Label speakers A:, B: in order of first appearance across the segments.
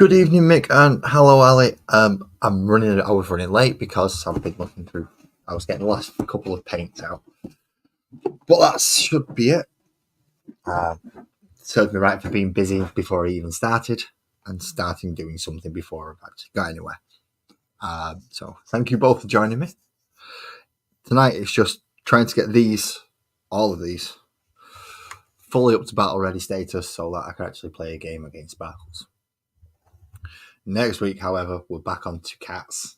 A: Good evening, Mick, and hello, Ali. I was running late because I've been looking through. I was getting the last couple of paints out, but that should be it. Served me right for being busy before I even started, and starting doing something before I've actually got anywhere. So thank you both for joining me tonight. It's just trying to get all of these, fully up to battle ready status so that I can actually play a game against Sparkles. Next week, however, we're back on to cats.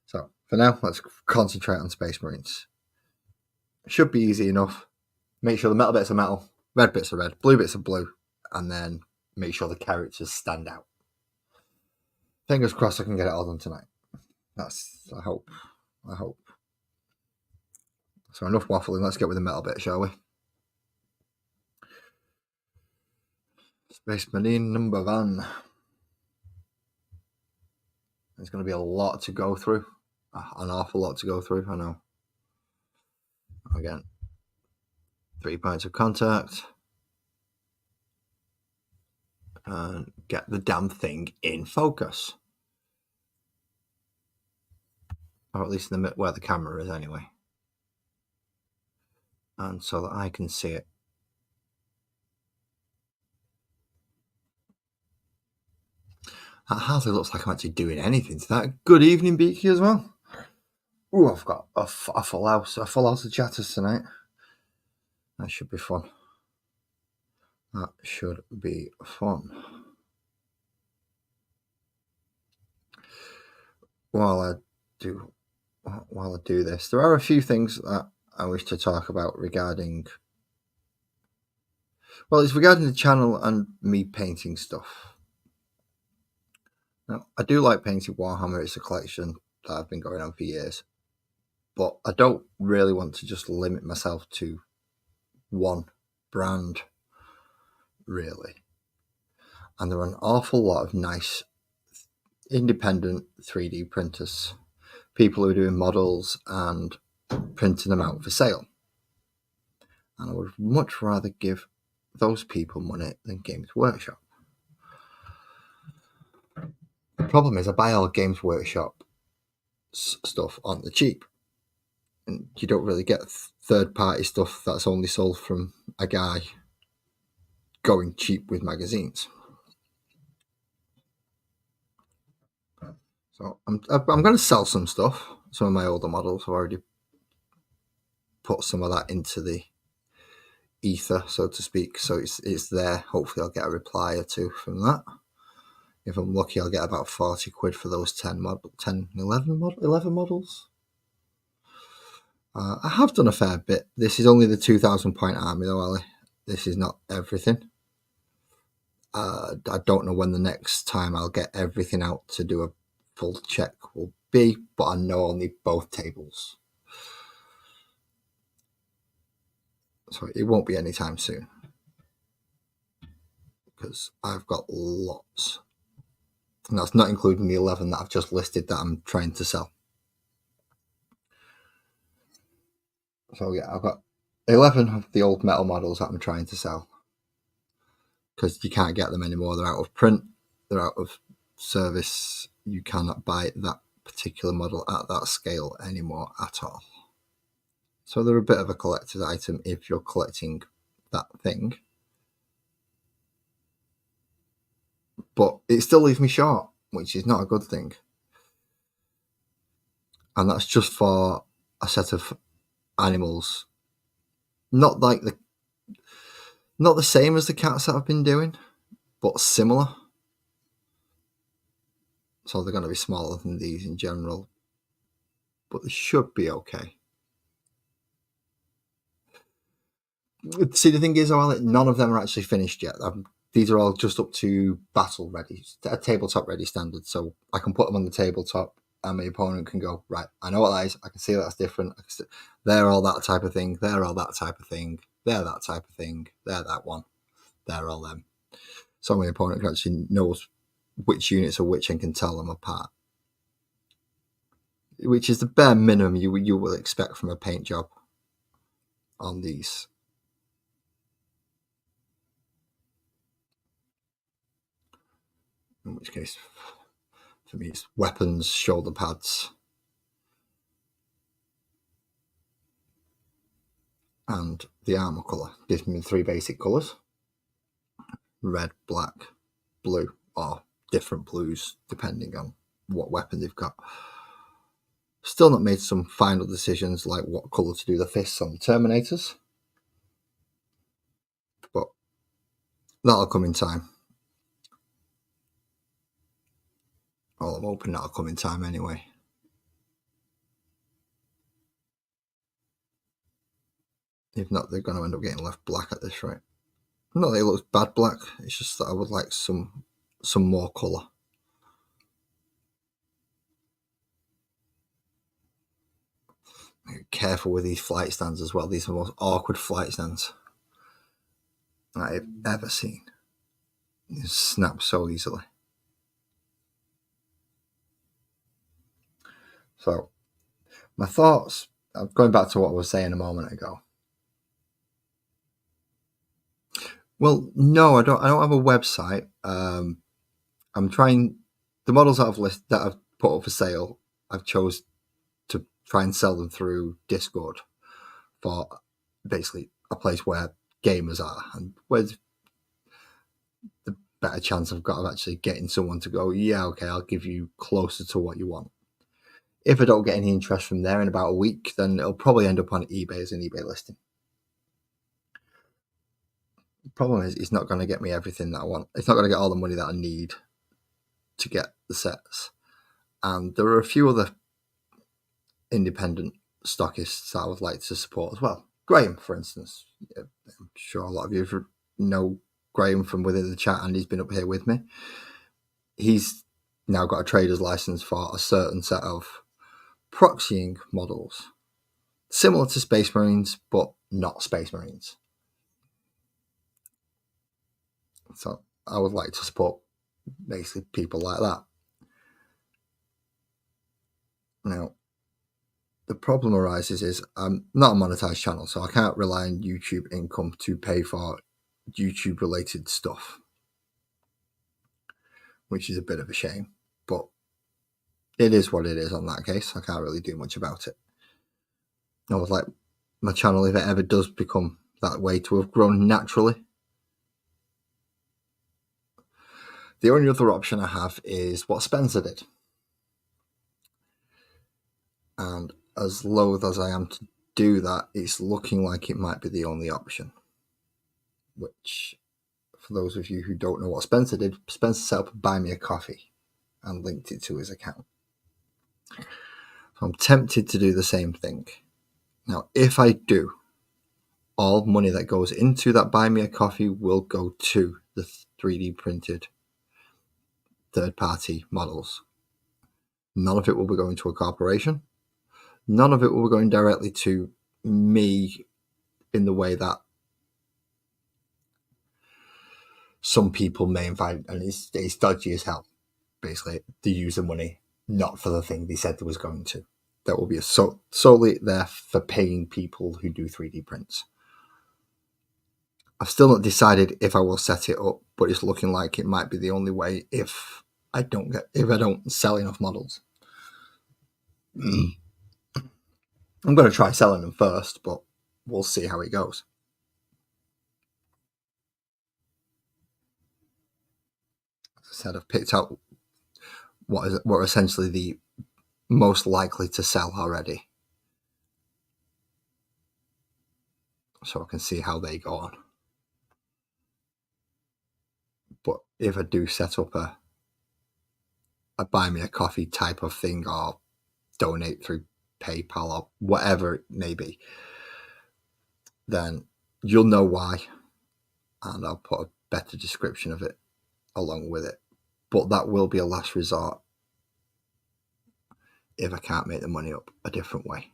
A: So for now, let's concentrate on Space Marines. Should be easy enough. Make sure the metal bits are metal, red bits are red, blue bits are blue, and then make sure the characters stand out. Fingers crossed I can get it all done tonight. I hope. So enough waffling, let's get with the metal bit, shall we? Space Marine number 1. There's going to be a lot to go through. An awful lot to go through, I know. Again, 3 points of contact. And get the damn thing in focus. Or at least in the where the camera is anyway. And so that I can see it. That hardly looks like I'm actually doing anything to that. Good evening, Beaky, as well. Ooh, I've got a full house of chatters tonight. That should be fun. While I do this, there are a few things that I wish to talk about regarding. Well, it's regarding the channel and me painting stuff. Now, I do like painting Warhammer. It's a collection that I've been going on for years. But I don't really want to just limit myself to one brand, really. And there are an awful lot of nice independent 3D printers, people who are doing models and printing them out for sale. And I would much rather give those people money than Games Workshop. The problem is I buy all Games Workshop stuff on the cheap. And you don't really get third-party stuff that's only sold from a guy going cheap with magazines. So I'm going to sell some stuff, some of my older models. I've already put some of that into the ether, so to speak. So it's there. Hopefully I'll get a reply or two from that. If I'm lucky, I'll get about 40 quid for those 11 models. I have done a fair bit. This is only the 2,000 point army though, Ali. This is not everything. I don't know when the next time I'll get everything out to do a full check will be, but I know I'll need both tables. So it won't be anytime soon. Because I've got lots. And that's not including the 11 that I've just listed that I'm trying to sell. So yeah, I've got 11 of the old metal models that I'm trying to sell. Because you can't get them anymore. They're out of print. They're out of service. You cannot buy that particular model at that scale anymore at all. So they're a bit of a collector's item if you're collecting that thing. But it still leaves me short, which is not a good thing. And that's just for a set of animals. Not the same as the cats that I've been doing, but similar. So they're going to be smaller than these in general, but they should be okay. See, the thing is, none of them are actually finished yet. These are all just up to battle ready, tabletop ready standard. So I can put them on the tabletop and my opponent can go, right, I know what that is. I can see that's different. They're all that type of thing. They're all that type of thing. They're that type of thing. They're that one. They're all them. So my opponent actually knows which units are which and can tell them apart. Which is the bare minimum you will expect from a paint job on these. which case for me it's weapons, shoulder pads, and the armor colour. Gives me 3 basic colours: red, black, blue, or different blues depending on what weapon they've got. Still not made some final decisions like what colour to do the fists on the Terminators, but that'll come in time. Well, I'm hoping that'll come in time anyway. If not, they're going to end up getting left black at this rate. Not that it looks bad black, it's just that I would like some more colour. Careful with these flight stands as well. These are the most awkward flight stands I've ever seen. They snap so easily. So, my thoughts, going back to what I was saying a moment ago. Well, no, I don't have a website. I'm trying the models that I've put up for sale. I've chose to try and sell them through Discord for basically a place where gamers are and where's the better chance I've got of actually getting someone to go, yeah, okay, I'll give you closer to what you want. If I don't get any interest from there in about a week, then it'll probably end up on eBay as an eBay listing. The problem is it's not going to get me everything that I want. It's not going to get all the money that I need to get the sets. And there are a few other independent stockists that I would like to support as well. Graham, for instance. I'm sure a lot of you know Graham from within the chat, and he's been up here with me. He's now got a trader's license for a certain set of proxying models, similar to Space Marines, but not Space Marines. So I would like to support basically people like that. Now, the problem arises is I'm not a monetized channel, so I can't rely on YouTube income to pay for YouTube related stuff, which is a bit of a shame, but it is what it is on that case. I can't really do much about it. I would like my channel, if it ever does become that way, to have grown naturally. The only other option I have is what Spencer did. And as loath as I am to do that, it's looking like it might be the only option. Which, for those of you who don't know what Spencer did, Spencer set up Buy Me a Coffee and linked it to his account. So I'm tempted to do the same thing. Now, if I do, all money that goes into that Buy Me a Coffee will go to the 3D printed third-party models. None of it will be going to a corporation. None of it will be going directly to me in the way that some people may find, and it's dodgy as hell. Basically, they use the money not for the thing they said they was going to. That will be solely there for paying people who do 3D prints. I've still not decided if I will set it up, but it's looking like it might be the only way if I don't sell enough models. I'm going to try selling them first, but we'll see how it goes. As I said, I've picked out what are essentially the most likely to sell already, so I can see how they go on. But if I do set up a Buy Me a Coffee type of thing, or donate through PayPal or whatever it may be, then you'll know why, and I'll put a better description of it along with it. But that will be a last resort if I can't make the money up a different way.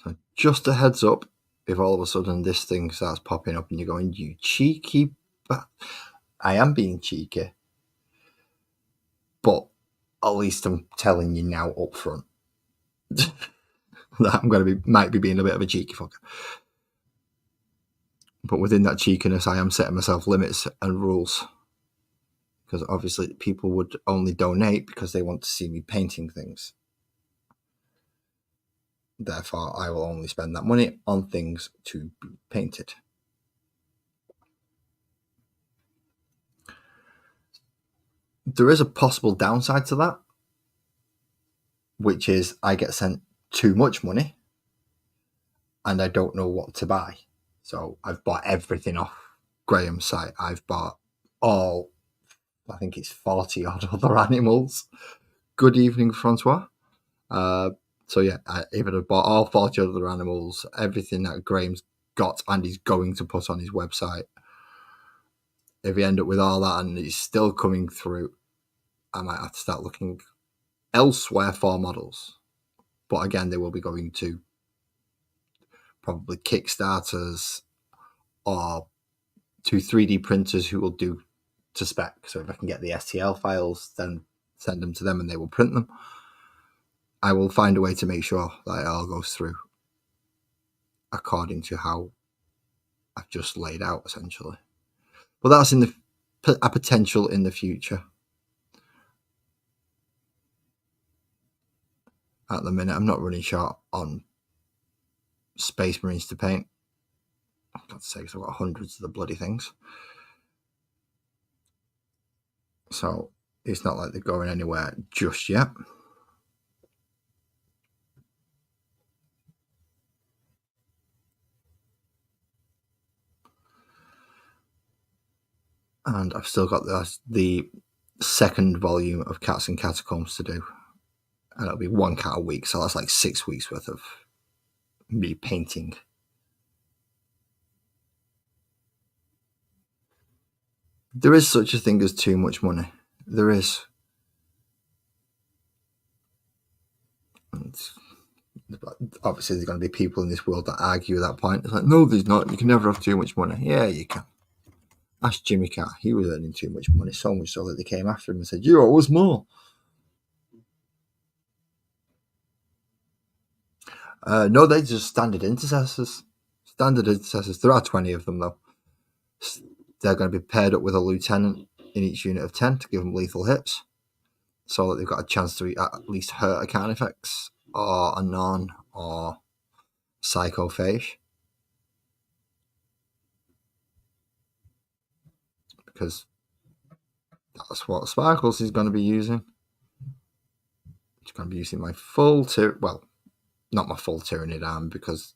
A: So just a heads up, if all of a sudden this thing starts popping up and you're going, you cheeky, but I am being cheeky, but at least I'm telling you now up front that I'm going to might be being a bit of a cheeky fucker. But within that cheekiness, I am setting myself limits and rules. Because obviously people would only donate because they want to see me painting things. Therefore, I will only spend that money on things to be painted. There is a possible downside to that, which is I get sent too much money and I don't know what to buy. So I've bought everything off Graham's site. I've bought all, I think it's 40 odd other animals. Good evening, Francois. So yeah, I even have bought all 40 other animals, everything that Graham's got and he's going to put on his website. If we end up with all that and it's still coming through, I might have to start looking elsewhere for models. But again, they will be going to probably Kickstarters or to 3D printers who will do to spec. So if I can get the STL files, then send them to them and they will print them. I will find a way to make sure that it all goes through according to how I've just laid out, essentially. But that's in a potential in the future. At the minute, I'm not running short on Space Marines to paint. I've got to say, because I've got hundreds of the bloody things. So it's not like they're going anywhere just yet. And I've still got the second volume of Cats and Catacombs to do. And it'll be one cat a week. So that's like 6 weeks worth of me painting. There is such a thing as too much money. There is. And obviously, there's going to be people in this world that argue that point. It's like, no, there's not. You can never have too much money. Yeah, you can. Ask Jimmy Carr. He was earning too much money, so much so that they came after him and said, you owe us more. No, they're just standard intercessors. Standard intercessors. There are 20 of them, though. They're going to be paired up with a lieutenant in each unit of 10 to give them lethal hits, so that they've got a chance to at least hurt a Carnifex or a Non or Psychophage. Because that's what Sparkles is going to be using. He's going to be using my full well, not my full Tyranid arm because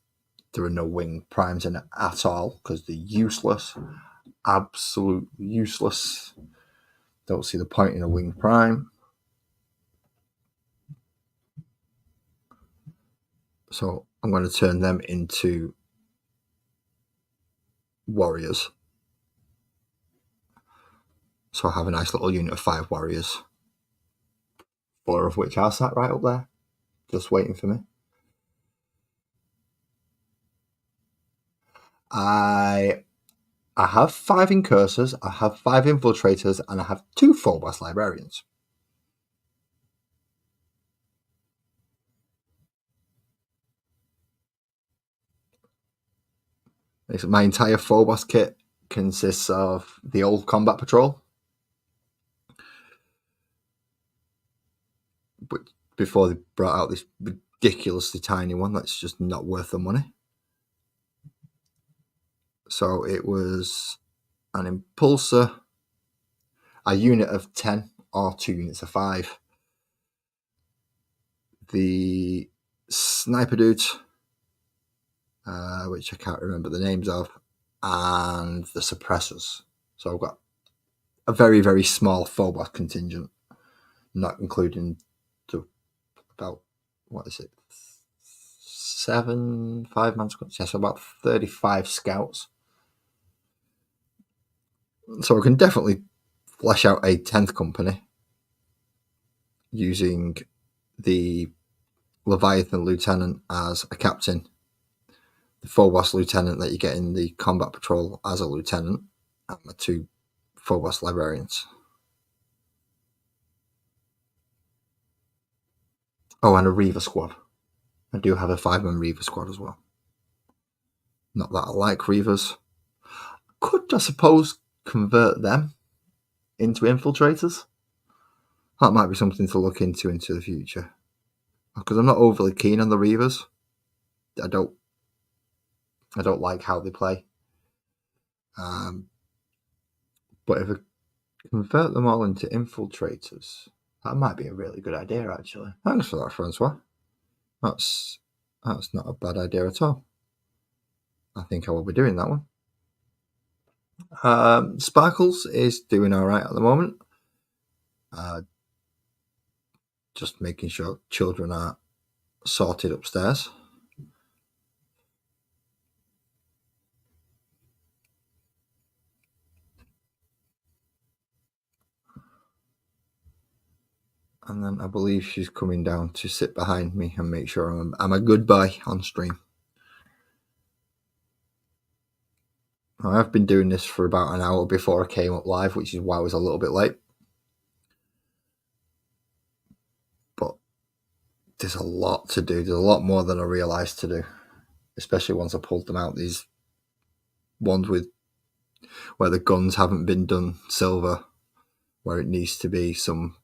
A: there are no wing primes in it at all because they're useless. Absolutely useless. Don't see the point in a wing prime. So I'm going to turn them into warriors. So I have a nice little unit of 5 warriors. 4 of which are sat right up there, just waiting for me. I have 5 incursors, I have 5 infiltrators, and I have 2 Phobos librarians. My entire Phobos kit consists of the old combat patrol, but before they brought out this ridiculously tiny one that's just not worth the money. So it was an impulsor, a unit of 10 or 2 units of 5, the sniper dudes, which I can't remember the names of, and the suppressors. So I've got a very, very small Phobos contingent, not including about, what is it, 5-man squads? Yeah, so about 35 scouts. So I can definitely flesh out a 10th company using the Leviathan Lieutenant as a captain, the Phobos Lieutenant that you get in the combat patrol as a lieutenant, and the 2 Phobos librarians. Oh, and a Reaver squad. I do have a 5-man Reaver squad as well. Not that I like Reavers. could, I suppose, convert them into infiltrators. That might be something to look into the future. Because I'm not overly keen on the Reavers. I don't like how they play. But if I convert them all into infiltrators, that might be a really good idea, actually. Thanks for that, Francois. That's not a bad idea at all. I think I will be doing that one. Sparkles is doing all right at the moment. Just making sure children are sorted upstairs. And then I believe she's coming down to sit behind me and make sure I'm a good boy on stream. I've been doing this for about an hour before I came up live, which is why I was a little bit late. But there's a lot to do. There's a lot more than I realised to do, especially once I pulled them out. These ones where the guns haven't been done silver, where it needs to be some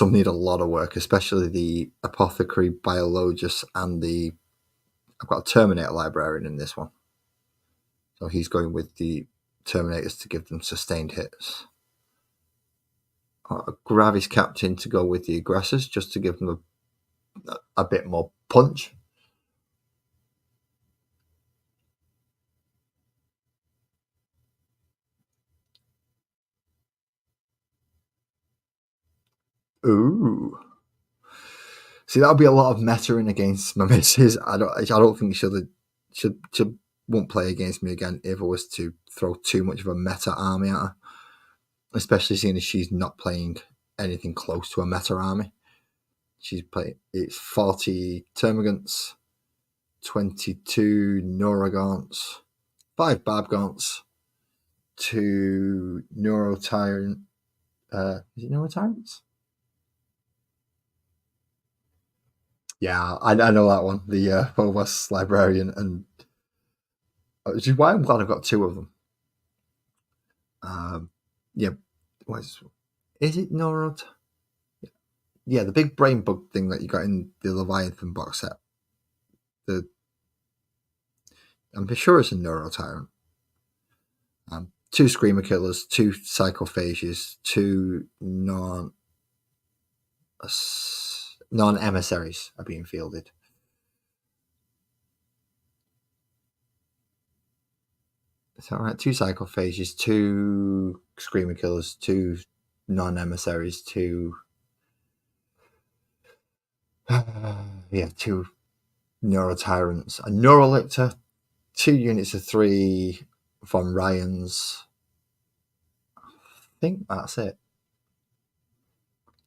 A: need a lot of work, especially the Apothecary, Biologus, and I've got a Terminator Librarian in this one. So he's going with the Terminators to give them sustained hits. A Gravis Captain to go with the Aggressors, just to give them a bit more punch. Ooh. See, that'll be a lot of metaing against my missus. I don't think she won't play against me again if I was to throw too much of a meta army at her. Especially seeing as she's not playing anything close to a meta army. She's playing, it's 40 Termagants, 22 Neurogants, 5 Barbgaunts, 2 Neurotyrant. Is it Neurotyrants? Yeah, I know that one. The Phobos Librarian, and which is why I'm glad I've got 2 of them. Yeah, is it Neurot? Yeah, the big brain bug thing that you got in the Leviathan box set. I'm sure it's a Neurotyrant. 2 Screamer Killers, 2 Psychophages, 2 non-emissaries are being fielded. Is that right? 2 Psychophages, 2 Screamer Killers, 2 non-emissaries, 2 2 Neurotyrants, a Neurolictor, 2 units of 3 Von Ryans. I think that's it.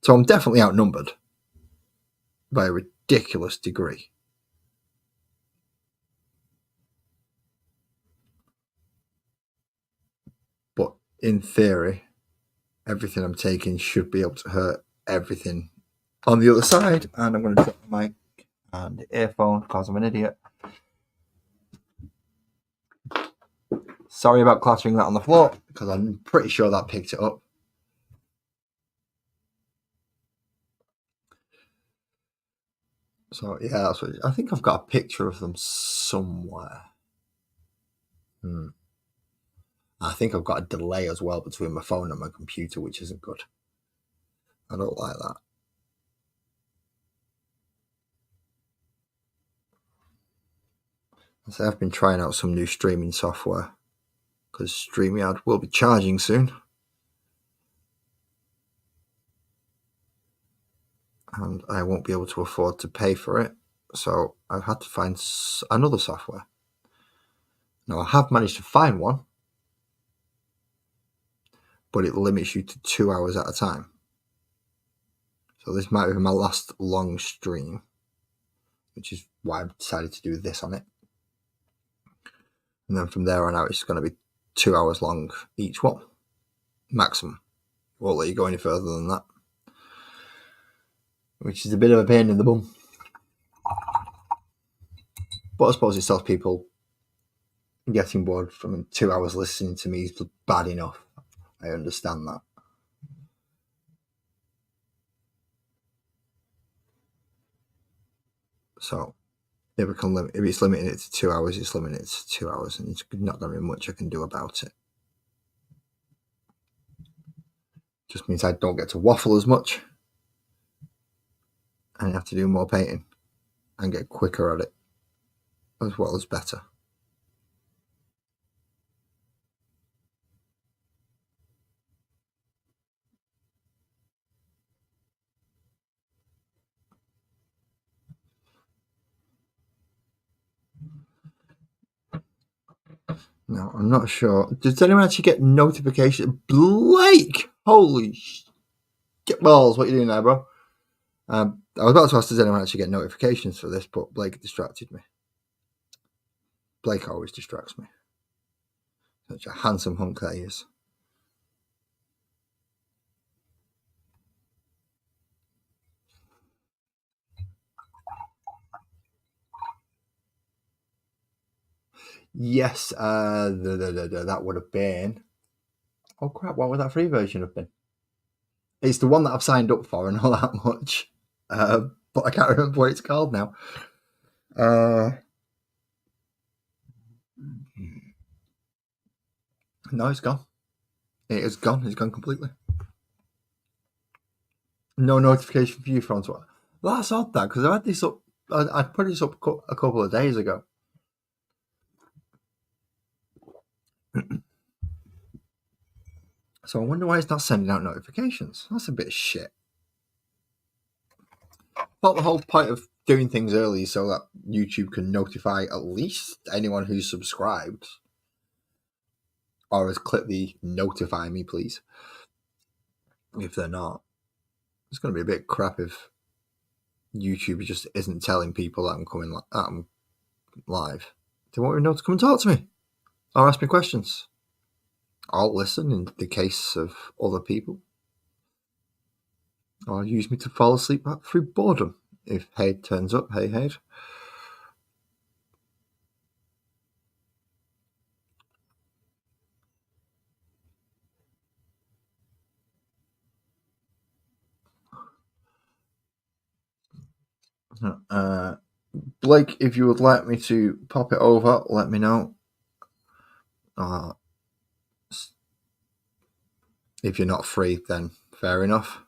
A: So I'm definitely outnumbered by a ridiculous degree. But in theory, everything I'm taking should be able to hurt everything on the other side. And I'm going to drop my mic and the earphone because I'm an idiot. Sorry about clattering that on the floor because I'm pretty sure that picked it up. So yeah, that's what I think. I've got a picture of them somewhere. I think I've got a delay as well between my phone and my computer, which isn't good. I don't like that. So I've been trying out some new streaming software because StreamYard will be charging soon. And I won't be able to afford to pay for it. So I've had to find another software. Now I have managed to find one, but it limits you to 2 hours at a time. So this might be my last long stream, which is why I decided to do this on it. And then from there on out, it's going to be 2 hours long each one, maximum. Won't let you go any further than that, which is a bit of a pain in the bum. But I suppose it stops people getting bored from 2 hours listening to me is bad enough. I understand that. So if it's limiting it to 2 hours, it's limiting it to 2 hours, and it's not going to be much I can do about it. Just means I don't get to waffle as much, and I have to do more painting and get quicker at it, as well as better. No, I'm not sure. Does anyone actually get notification? Blake! Holy get balls! What are you doing there, bro? I was about to ask, does anyone actually get notifications for this, but Blake distracted me. Blake always distracts me. Such a handsome hunk that he is. Yes, that would have been. Oh crap! What would that free version have been? It's the one that I've signed up for, and all that much. But I can't remember what it's called now. No, it's gone. It is gone. It's gone completely. No notification for you, Francois. That's odd, that, because I had this up. I put this up a couple of days ago. So I wonder why it's not sending out notifications. That's a bit of shit. I thought the whole point of doing things early so that YouTube can notify at least anyone who's subscribed, or has clicked the notify me, please. If they're not, it's going to be a bit crap if YouTube just isn't telling people that I'm live. They won't even know to come and talk to me or ask me questions. I'll listen in the case of other people, or use me to fall asleep through boredom. If Haid turns up, hey Haid. Blake, if you would like me to pop it over, let me know. If you're not free, then fair enough.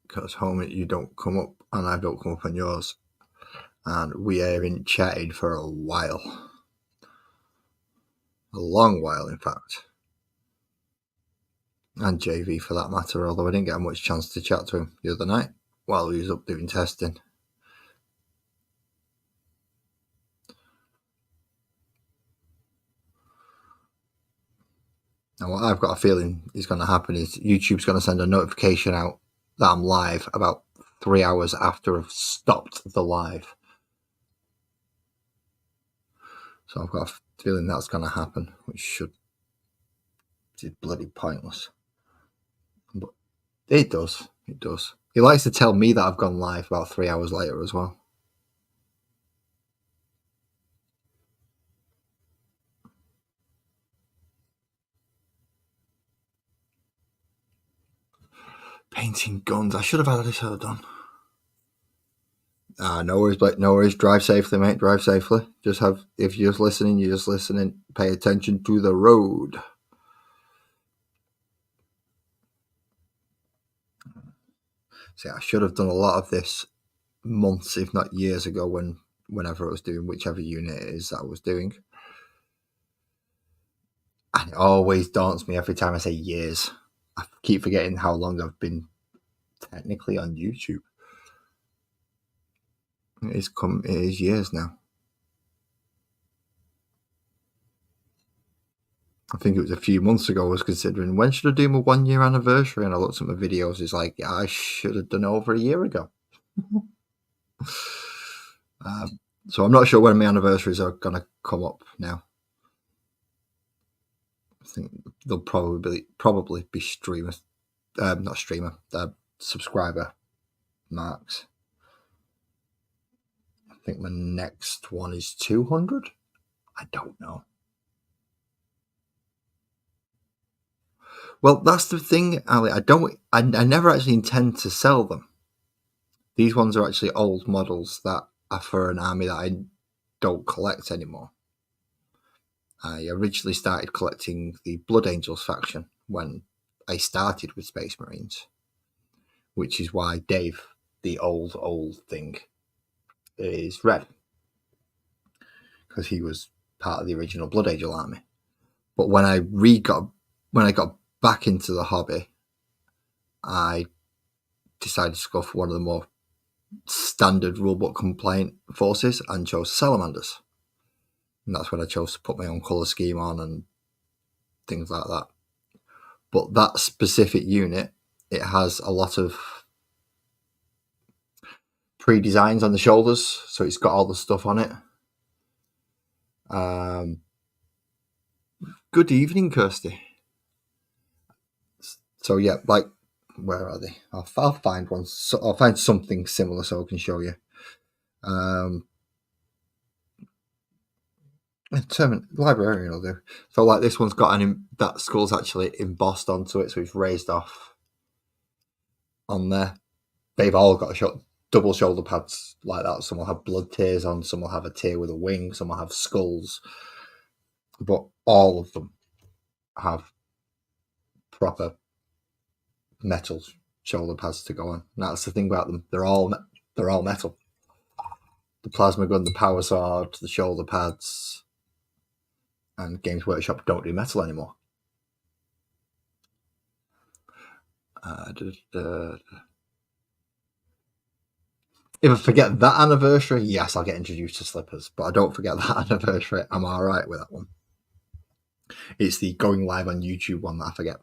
A: Because homie, you don't come up, and I don't come up on yours, and we haven't chatted for a while. A long while, in fact. And JV for that matter, although I didn't get much chance to chat to him the other night while he was up doing testing. And what I've got a feeling is going to happen is YouTube's going to send a notification out that I'm live about 3 hours after I've stopped the live. So I've got a feeling that's going to happen, which is bloody pointless. But it does. It does. He likes to tell me that I've gone live about 3 hours later as well. Painting guns. I should have had this done. No worries, Blake. No worries. Drive safely, mate. Drive safely. If you're just listening, you're just listening. Pay attention to the road. See, I should have done a lot of this months, if not years ago, whenever I was doing whichever unit it is that I was doing. And it always daunts me every time I say years. I keep forgetting how long I've been technically on YouTube. It is years now. I think it was a few months ago I was considering, when should I do my 1 year anniversary? And I looked at my videos, it's like, yeah, I should have done it over a year ago. So I'm not sure when my anniversaries are going to come up now. I think they'll probably be streamers not streamer, subscriber marks. I think my next one is 200. I don't know. Well, that's the thing, Ali. I never actually intend to sell them. These ones are actually old models that are for an army that I don't collect anymore. I originally started collecting the Blood Angels faction when I started with Space Marines, which is why Dave, the old thing, is red, because he was part of the original Blood Angel army. But when I got back into the hobby, I decided to go for one of the more standard rulebook compliant forces and chose Salamanders. And that's when I chose to put my own colour scheme on and things like that. But that specific unit, it has a lot of pre-designs on the shoulders, so it's got all the stuff on it. Good evening, Kirsty. So yeah, like, where are they? I'll find one. So I'll find something similar so I can show you. Librarian will do. So like this one's got that skull's actually embossed onto it, so it's raised off on there. They've all got double shoulder pads like that. Some will have blood tears on, some will have a tear with a wing, some will have skulls, but all of them have proper metal shoulder pads to go on. And that's the thing about them; they're all metal. The plasma gun, the power sword, the shoulder pads, and Games Workshop don't do metal anymore. If I forget that anniversary, yes, I'll get introduced to slippers, but I don't forget that anniversary. I'm all right with that one. It's the going live on YouTube one that I forget.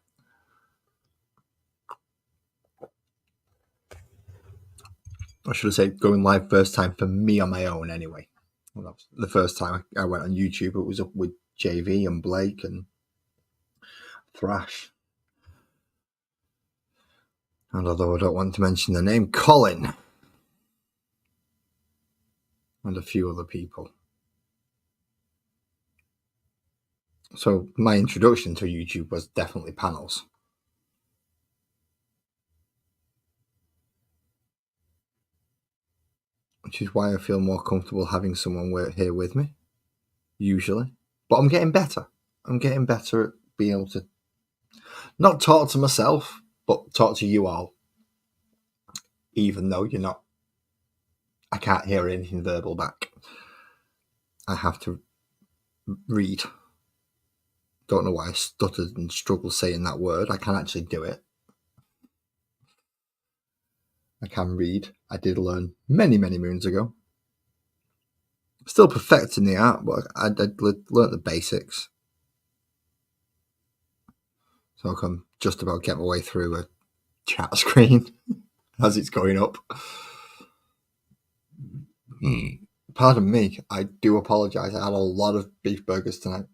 A: I should have said going live first time for me on my own anyway. Well, that was the first time I went on YouTube. It was up with JV and Blake and Thrash. And although I don't want to mention the name, Colin and a few other people. So my introduction to YouTube was definitely panels. Which is why I feel more comfortable having someone here with me, usually. But I'm getting better. I'm getting better at being able to not talk to myself, but talk to you all. Even though you're not, I can't hear anything verbal back. I have to read. Don't know why I stuttered and struggled saying that word. I can actually do it. I can read. I did learn many, many moons ago. Still perfecting the art, but I learned the basics. So I can just about get my way through a chat screen as it's going up. Pardon me, I do apologise. I had a lot of beef burgers tonight.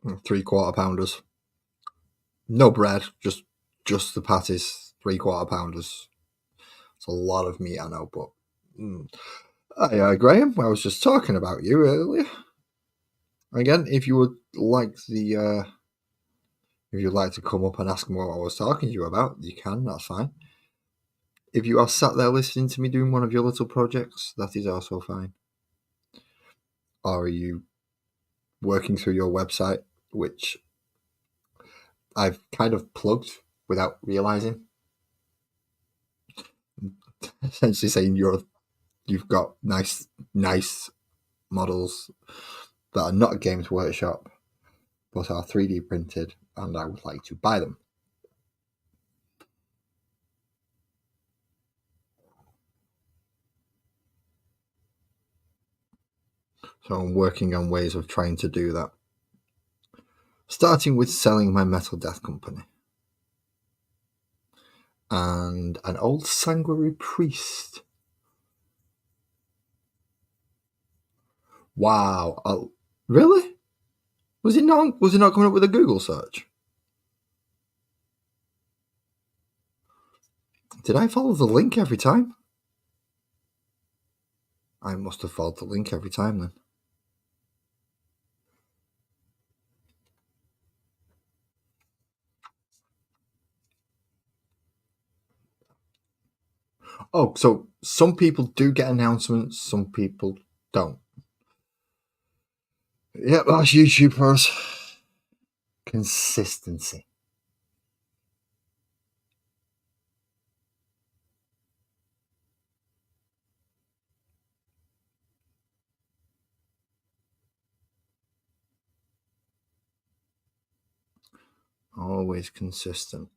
A: 3/4 pounders. No bread, just the patties. 3/4 pounders. It's a lot of meat, I know, but hi, Graham. I was just talking about you earlier. Again, if you would like if you'd like to come up and ask me what I was talking to you about, you can. That's fine. If you are sat there listening to me doing one of your little projects, that is also fine. Or are you working through your website, which I've kind of plugged without realizing? Essentially saying you've got nice models that are not Games Workshop but are 3D printed, and I would like to buy them. So I'm working on ways of trying to do that. Starting with selling my Metal Death company. And an old sanguinary priest. Wow. Oh, really? Was it not coming up with a Google search? Did I follow the link every time? I must have followed the link every time then. Oh, so some people do get announcements, some people don't. Yep, that's YouTube for us. Consistency. Always consistent.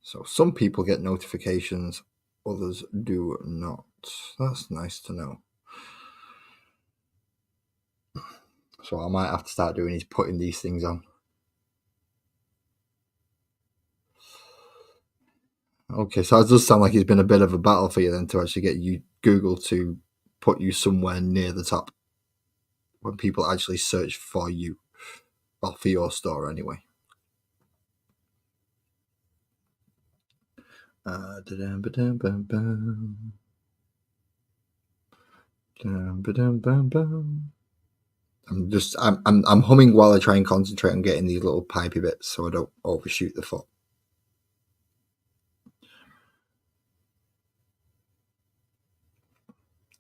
A: So some people get notifications, others do not. That's nice to know. So I might have to start doing is putting these things on. Okay, so it does sound like it's been a bit of a battle for you then to actually get you Google to put you somewhere near the top when people actually search for you. Well, for your store anyway. I'm humming while I try and concentrate on getting these little pipey bits so I don't overshoot the foot.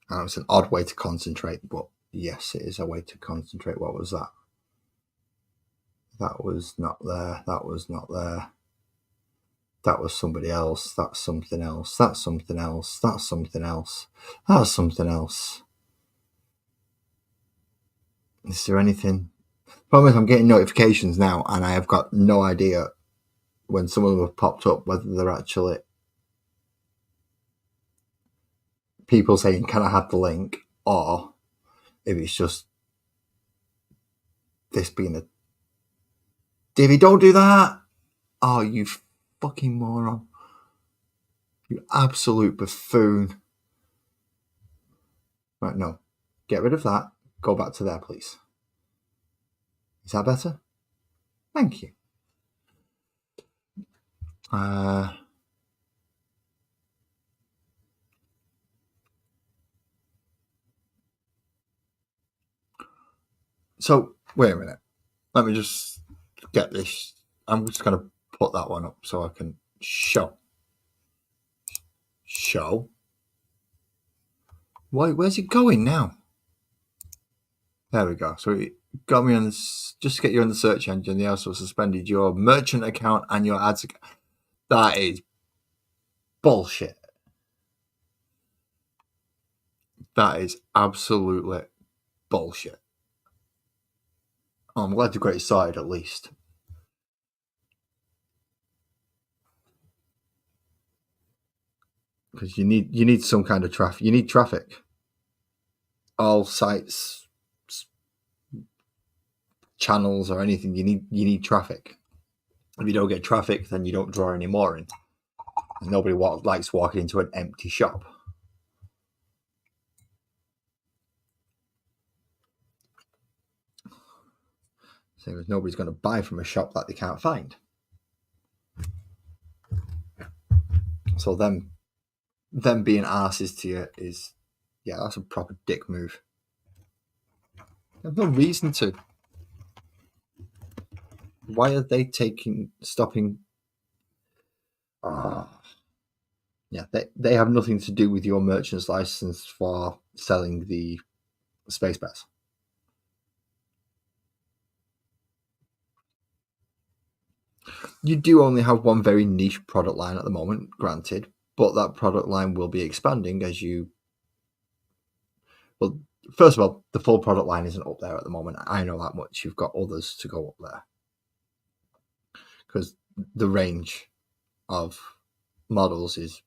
A: It's an odd way to concentrate, but yes, it is a way to concentrate. What was that? That was not there. That was not there. That was somebody else. That's something else. That's something else. That's something else. That's something else. Is there anything? Problem is, I'm getting notifications now, and I have got no idea when some of them have popped up whether they're actually people saying, "Can I have the link?" or if it's just this being a Davey, don't do that. Oh, you fucking moron. You absolute buffoon. Right, no. Get rid of that. Go back to there, please. Is that better? Thank you. So, wait a minute. Let me just get this. I'm just going to put that one up so I can show. Show. Where's it going now? There we go. So it got me on this, just to get you on the search engine. They also suspended your merchant account and your ads account. That is bullshit. That is absolutely bullshit. Oh, I'm glad to get it started at least. Because you need some kind of traffic. You need traffic. All sites, channels, or anything. You need traffic. If you don't get traffic, then you don't draw any more in. And nobody likes walking into an empty shop. Same as nobody's going to buy from a shop that they can't find. So them being arses to you is, yeah, that's a proper dick move. There's no reason to. Why are they stopping? Yeah, they have nothing to do with your merchant's license for selling the space bears. You do only have one very niche product line at the moment, granted, but that product line will be expanding as you. Well, first of all, the full product line isn't up there at the moment. I know that much. You've got others to go up there because the range of models is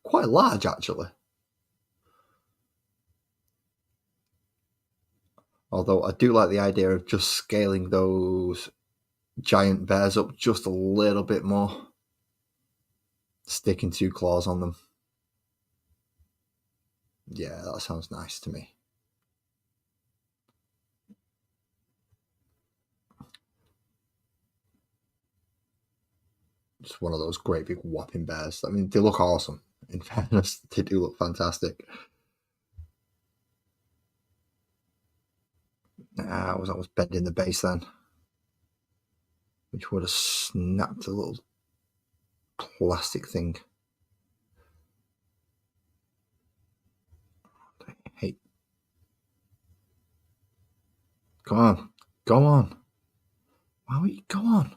A: quite large, actually. Although I do like the idea of just scaling those giant bears up just a little bit more, sticking 2 claws on them. Yeah, that sounds nice to me. just one of those great big whopping bears. I mean, they look awesome. In fairness, they do look fantastic. I was almost bending the base then, which would have snapped a little plastic thing. I hate. Come on, go on. Why would you go on?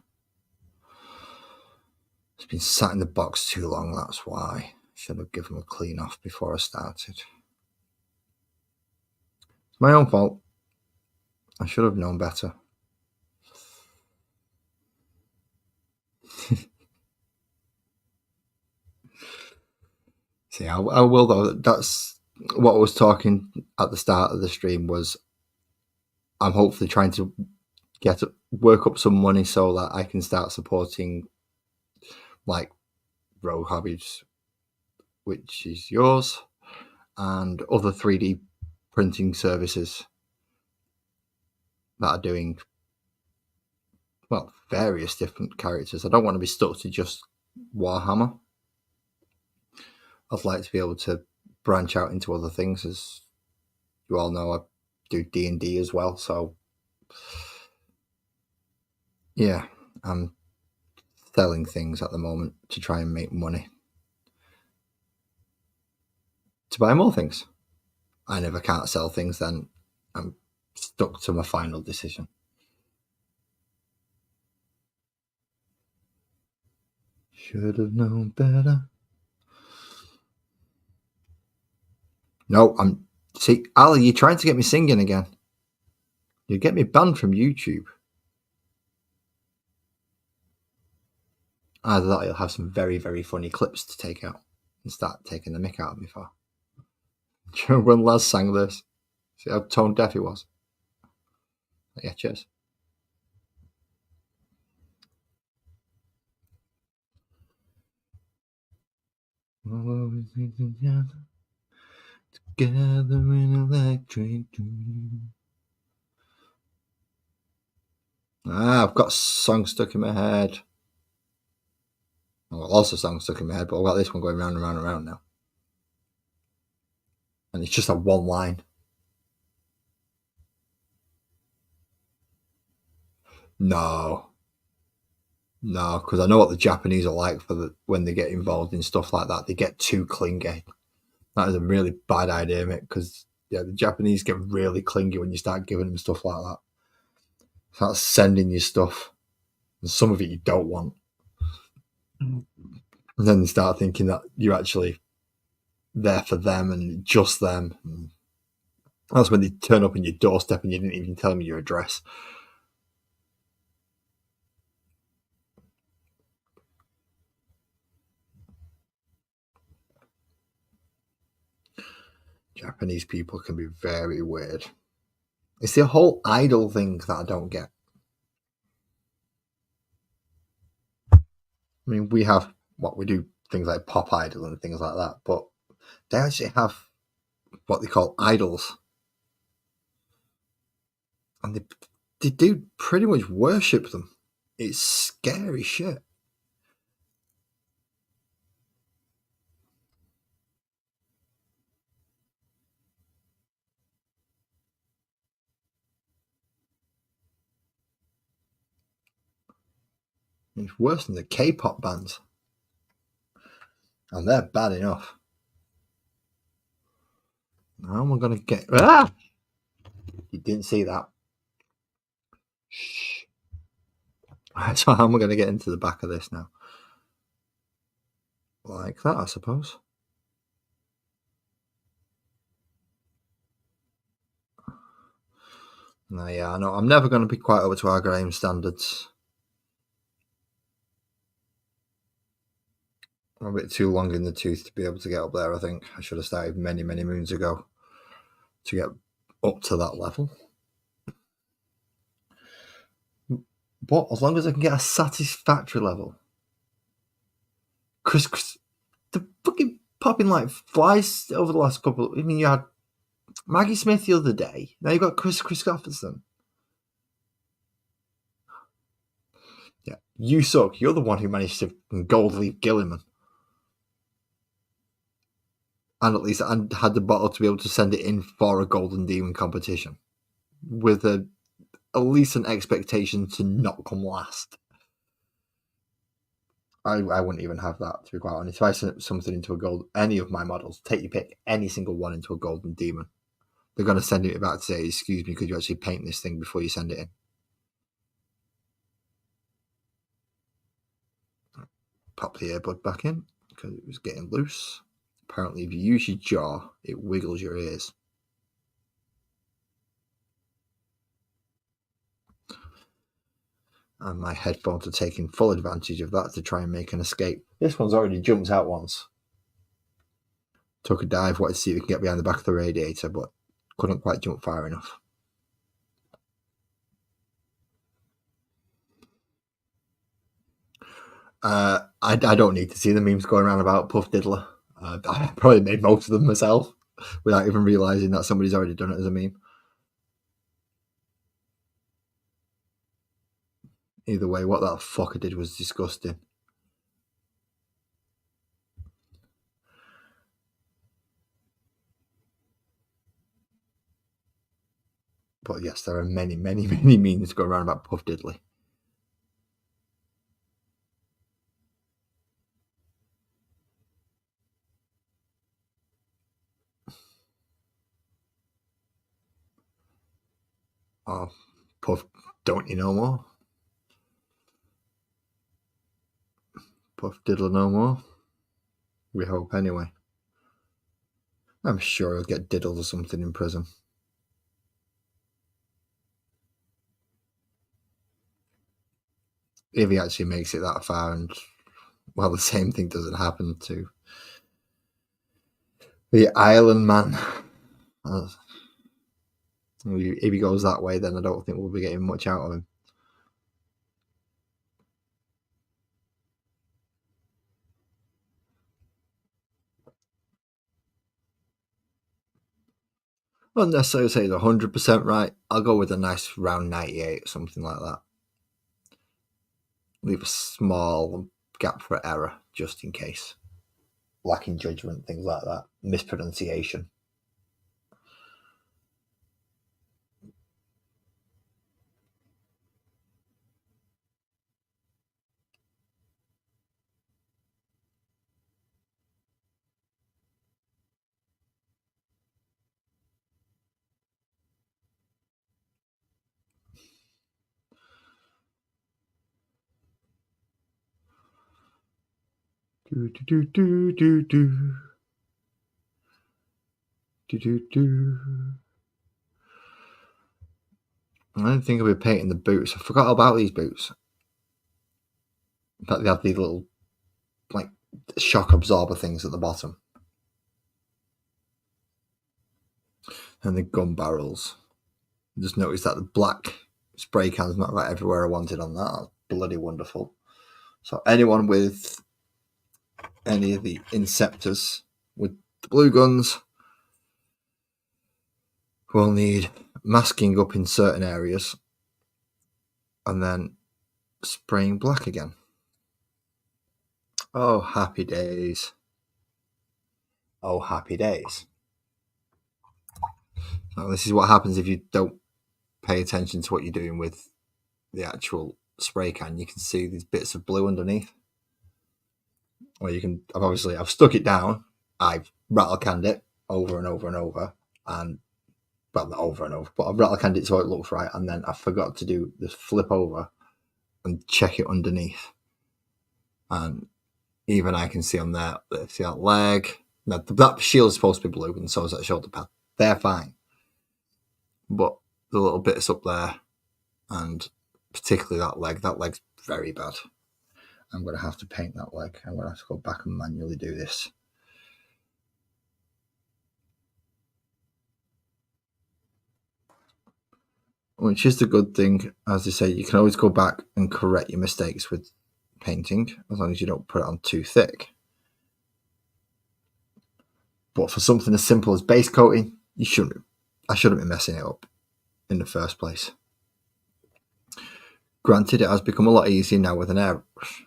A: It's been sat in the box too long, that's why. Should have given them a clean off before I started. It's my own fault. I should have known better. See, I will though. That's what I was talking at the start of the stream was I'm hopefully trying to work up some money so that I can start supporting like Rogue Hobbies, which is yours, and other 3D printing services that are doing, well, various different characters. I don't want to be stuck to just Warhammer. I'd like to be able to branch out into other things. As you all know, I do D&D as well. So, yeah, I'm selling things at the moment to try and make money to buy more things. I never can't sell things, then I'm stuck to my final decision. Should have known better. No, see, Ali, you're trying to get me singing again. You get me banned from YouTube. Either that or you'll have some very, very funny clips to take out and start taking the mick out of me for. Do you remember when Laz sang this? See how tone deaf he was? Yeah, cheers. Together in electric dream. I've got a song stuck in my head. I've got lots of songs stuck in my head, but I've got this one going round and round and round now. And it's just a one line. No, because I know what the Japanese are like when they get involved in stuff like that. They get too clingy. That is a really bad idea, mate, because the Japanese get really clingy when you start giving them stuff like that. Start sending you stuff, and some of it you don't want. And then they start thinking that you're actually there for them and just them. And that's when they turn up on your doorstep and you didn't even tell them your address. Japanese people can be very weird. It's the whole idol thing that I don't get. I mean, we do things like Pop Idol and things like that, but they actually have what they call idols. And they do pretty much worship them. It's scary shit. It's worse than the K-pop bands. And they're bad enough. Now we're going to get... Ah! You didn't see that. Shh. So how am I going to get into the back of this now? Like that, I suppose. No, yeah, I know. I'm never going to be quite over to our game standards. I'm a bit too long in the tooth to be able to get up there, I think. I should have started many, many moons ago to get up to that level. But as long as I can get a satisfactory level. Chris, the fucking popping like flies over the last couple. I mean, you had Maggie Smith the other day. Now you've got Chris Christopherson. Yeah, you suck. You're the one who managed to gold leaf Gilliman. And at least I had the bottle to be able to send it in for a Golden Demon competition with at least an expectation to not come last. I wouldn't even have that, to be quite honest. If I sent something into a gold, any of my models, take your pick, any single one into a Golden Demon, they're going to send it back to say, excuse me, could you actually paint this thing before you send it in? Pop the earbud back in because it was getting loose. Apparently, if you use your jaw, it wiggles your ears. And my headphones are taking full advantage of that to try and make an escape. This one's already jumped out once. Took a dive, wanted to see if we could get behind the back of the radiator, but couldn't quite jump far enough. I don't need to see the memes going around about Puff Diddler. I probably made most of them myself without even realising that somebody's already done it as a meme. Either way, what that fucker did was disgusting. But yes, there are many, many, many memes going around about Puff Diddley. Oh, Puff, don't you know more? Puff Diddler no more? We hope anyway. I'm sure he'll get diddled or something in prison. If he actually makes it that far, and well, the same thing doesn't happen to the Island Man. If he goes that way, then I don't think we'll be getting much out of him. Not necessarily say he's 100% right. I'll go with a nice round 98, something like that. Leave a small gap for error, just in case. Lacking judgment, things like that. Mispronunciation. Do do do do do do do do. I don't think I'll be painting the boots. I forgot about these boots. In fact, they have these little like shock absorber things at the bottom, and the gun barrels. Just noticed that the black spray can's not right everywhere I wanted on that. That's bloody wonderful. So anyone with any of the Inceptors with the blue guns will need masking up in certain areas and then spraying black again. Oh, happy days. Oh, happy days. So this is what happens if you don't pay attention to what you're doing with the actual spray can. You can see these bits of blue underneath. Or you can, I've stuck it down, I've rattle canned it over and over and over, and well, not over and over, but I've rattle canned it so it looks right, and then I forgot to do this flip over and check it underneath. And even I can see on there, see that leg, that shield is supposed to be blue, and so is that shoulder pad. They're fine. But the little bits up there, and particularly that leg's very bad. I'm going to have to paint that leg. I'm going to have to go back and manually do this. Which is the good thing. As I say, you can always go back and correct your mistakes with painting, as long as you don't put it on too thick. But for something as simple as base coating, I shouldn't be messing it up in the first place. Granted, it has become a lot easier now with an airbrush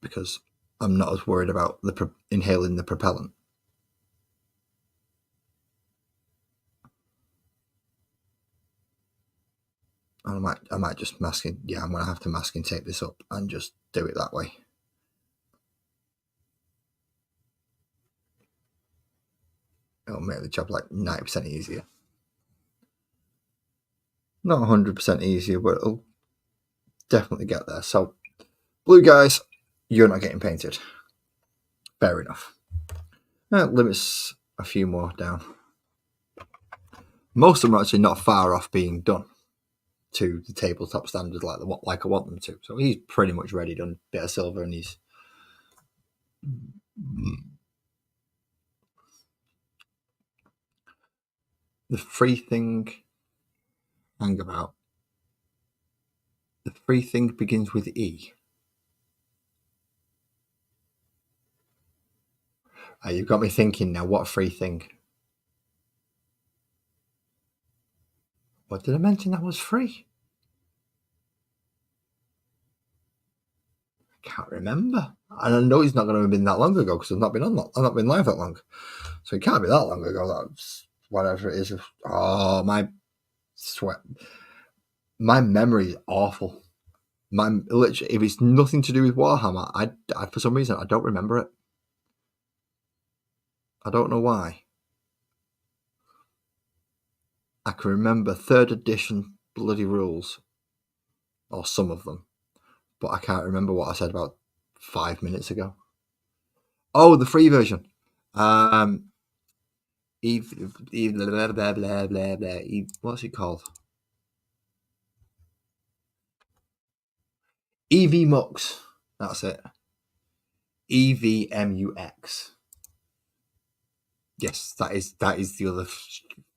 A: because I'm not as worried about inhaling the propellant. And I might just masking. Yeah, I'm gonna have to masking tape this up and just do it that way. It'll make the job like 90% easier. Not 100% easier, but it'll definitely get there. So, blue guys, you're not getting painted. Fair enough. That limits a few more down. Most of them are actually not far off being done to the tabletop standard like I want them to. So he's pretty much ready, done. Bit of silver and he's... The free thing... Hang about. The free thing begins with E. You've got me thinking now, what free thing? What did I mention that was free? I can't remember. And I know it's not going to have been that long ago because I've not been live that long. So it can't be that long ago. That's whatever it is. Oh, my sweat. My memory is awful. Literally, if it's nothing to do with Warhammer, I for some reason I don't remember it. I don't know why. I can remember 3rd edition bloody rules, or some of them, but I can't remember what I said about 5 minutes ago. Oh, the free version. Blah, blah, blah, blah, blah. What's it called? EV Mux. That's it. EVMUX. Yes, that is the other.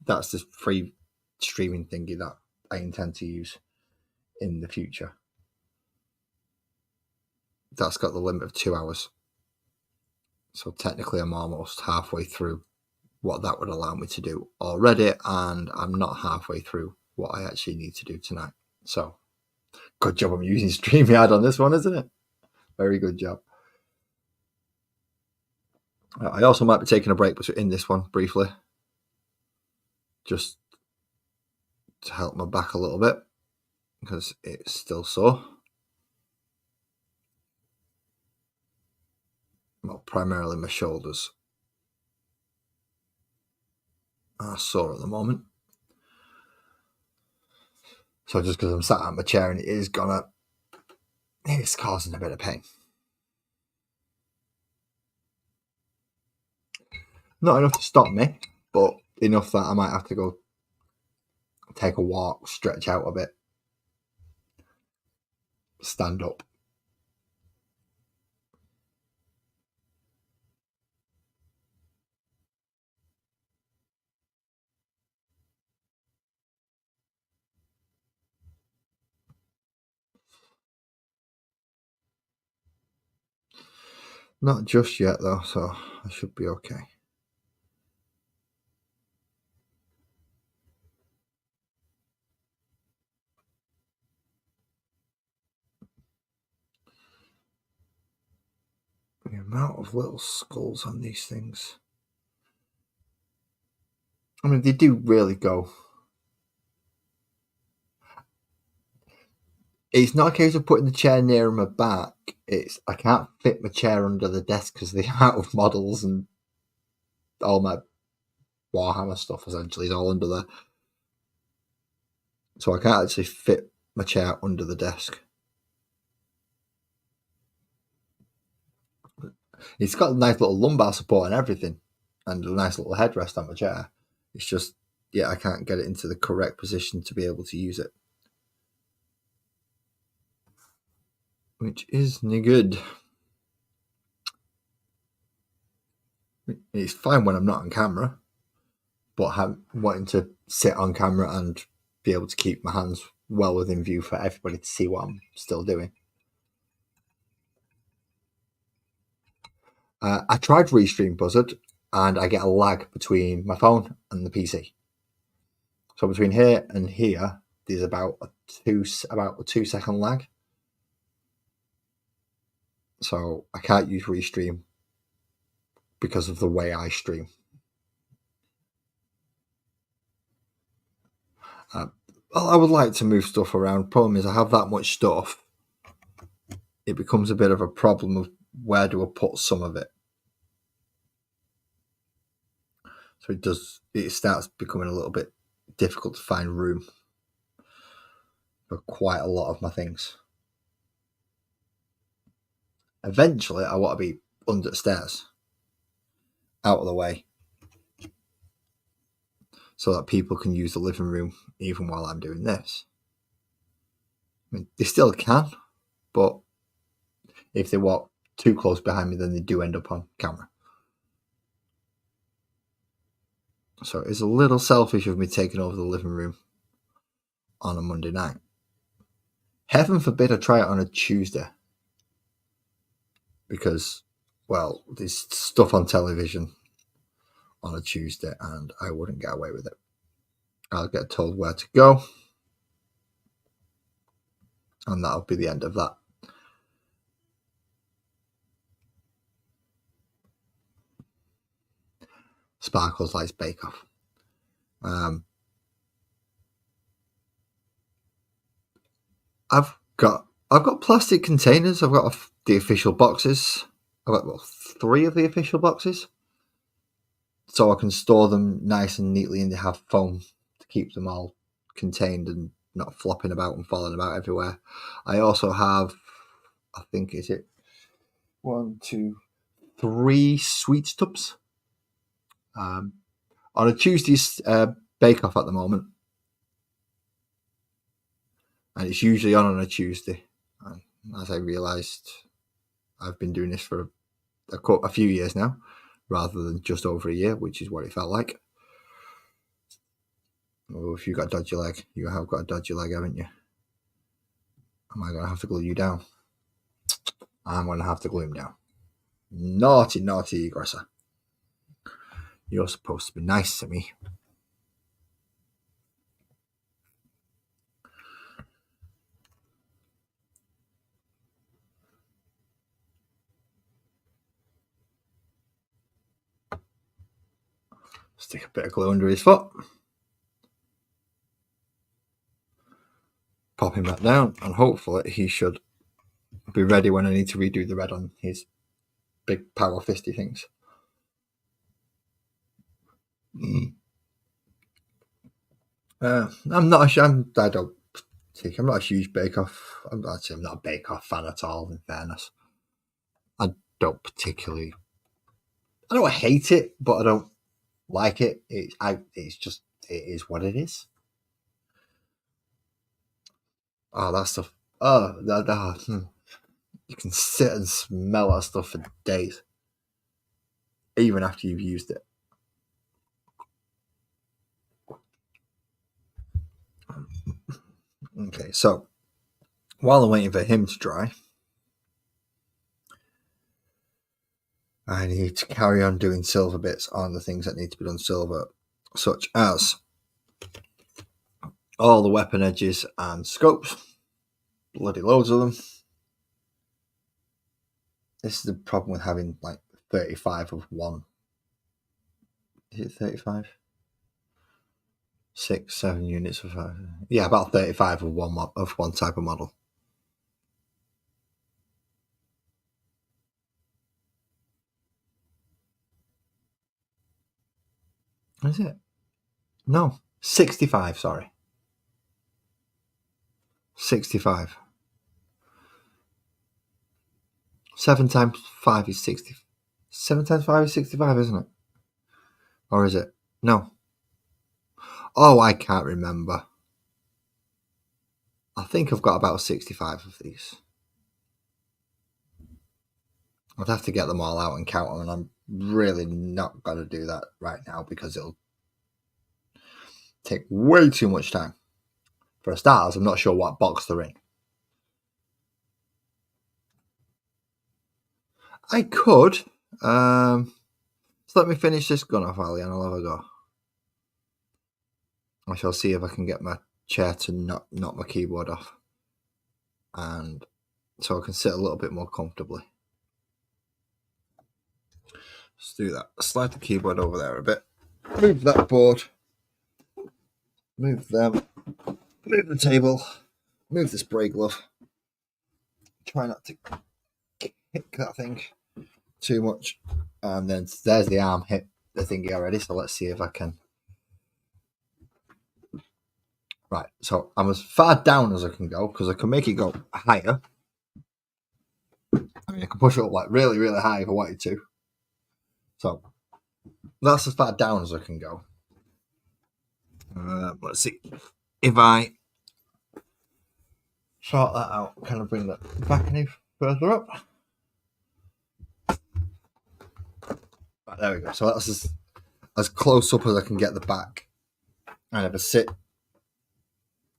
A: That's the free streaming thingy that I intend to use in the future. That's got the limit of 2 hours. So technically I'm almost halfway through what that would allow me to do already, and I'm not halfway through what I actually need to do tonight. So good job I'm using StreamYard on this one, isn't it? Very good job. I also might be taking a break in this one briefly, just to help my back a little bit because it's still sore. Well, primarily my shoulders are sore at the moment. So just because I'm sat at my chair and it's causing a bit of pain. Not enough to stop me, but enough that I might have to go take a walk, stretch out a bit, stand up. Not just yet though, so I should be okay. The amount of little skulls on these things. I mean, they do really go. It's not a case of putting the chair near my back. It's I can't fit my chair under the desk because the amount of models and all my Warhammer stuff essentially is all under there. So I can't actually fit my chair under the desk. It's got a nice little lumbar support and everything, and a nice little headrest on my chair. It's just, yeah, I can't get it into the correct position to be able to use it. Which is no good. It's fine when I'm not on camera, but wanting to sit on camera and be able to keep my hands well within view for everybody to see what I'm still doing. I tried Restream Buzzard, and I get a lag between my phone and the PC. So between here and here, there's about a 2 second lag. So I can't use Restream because of the way I stream. Well, I would like to move stuff around. Problem is I have that much stuff. It becomes a bit of a problem of where do I put some of it. So it starts becoming a little bit difficult to find room for quite a lot of my things. Eventually, I want to be under the stairs, out of the way, so that people can use the living room even while I'm doing this. I mean, they still can, but if they walk too close behind me, then they do end up on camera. So it's a little selfish of me taking over the living room on a Monday night. Heaven forbid I try it on a Tuesday. Because, well, there's stuff on television on a Tuesday and I wouldn't get away with it. I'll get told where to go. And that'll be the end of that. Sparkles likes Bake Off. I've got plastic containers. I've got the official boxes. I've got 3 of the official boxes, so I can store them nice and neatly, and they have foam to keep them all contained and not flopping about and falling about everywhere. I also have, I think, is it 1, 2, 3 sweets tubs. On a Tuesday's Bake Off at the moment, and it's usually on a Tuesday. And as I realised, I've been doing this for a few years now, rather than just over a year, which is what it felt like. Oh, if you've got a dodgy leg, you have got a dodgy leg, haven't you? Am I going to have to glue you down? I'm going to have to glue him down. Naughty, naughty aggressor. You're supposed to be nice to me. Stick a bit of glue under his foot. Pop him back down, and hopefully he should be ready when I need to redo the red on his big power fisty things. I'm not a huge Bake Off. I'm not a Bake Off fan at all, in fairness. I don't hate it, but I don't like it. It is what it is. Oh, that stuff. You can sit and smell that stuff for days, even after you've used it. Okay, so while I'm waiting for him to dry, I need to carry on doing silver bits on the things that need to be done silver, such as all the weapon edges and scopes. Bloody loads of them. This is the problem with having like 35 of one. Is it 35? 6, 7 units of yeah, about 35 of one type of model. Is it? No, 65. Sorry, 65. 7 times 5 is 60. 7 times 5 is 65, isn't it? Or is it? No. Oh, I can't remember. I think I've got about 65 of these. I'd have to get them all out and count them, and I'm really not going to do that right now because it'll take way too much time. For starters, I'm not sure what box they're in. I could. So let me finish this gun off, Ali, and I'll have a go. I shall see if I can get my chair to knock my keyboard off, and so I can sit a little bit more comfortably. Let's do that. Slide the keyboard over there a bit. Move that board. Move them. Move the table. Move the spray glove. Try not to kick that thing too much. And then there's the arm hit the thingy already. So let's see if I can. Right. So I'm as far down as I can go because I can make it go higher. I mean, I can push it up like really, really high if I wanted to. So that's as far down as I can go. Let's see if I sort that out. Can I bring that back any further up? Right, there we go. So that's as close up as I can get the back. And if I sit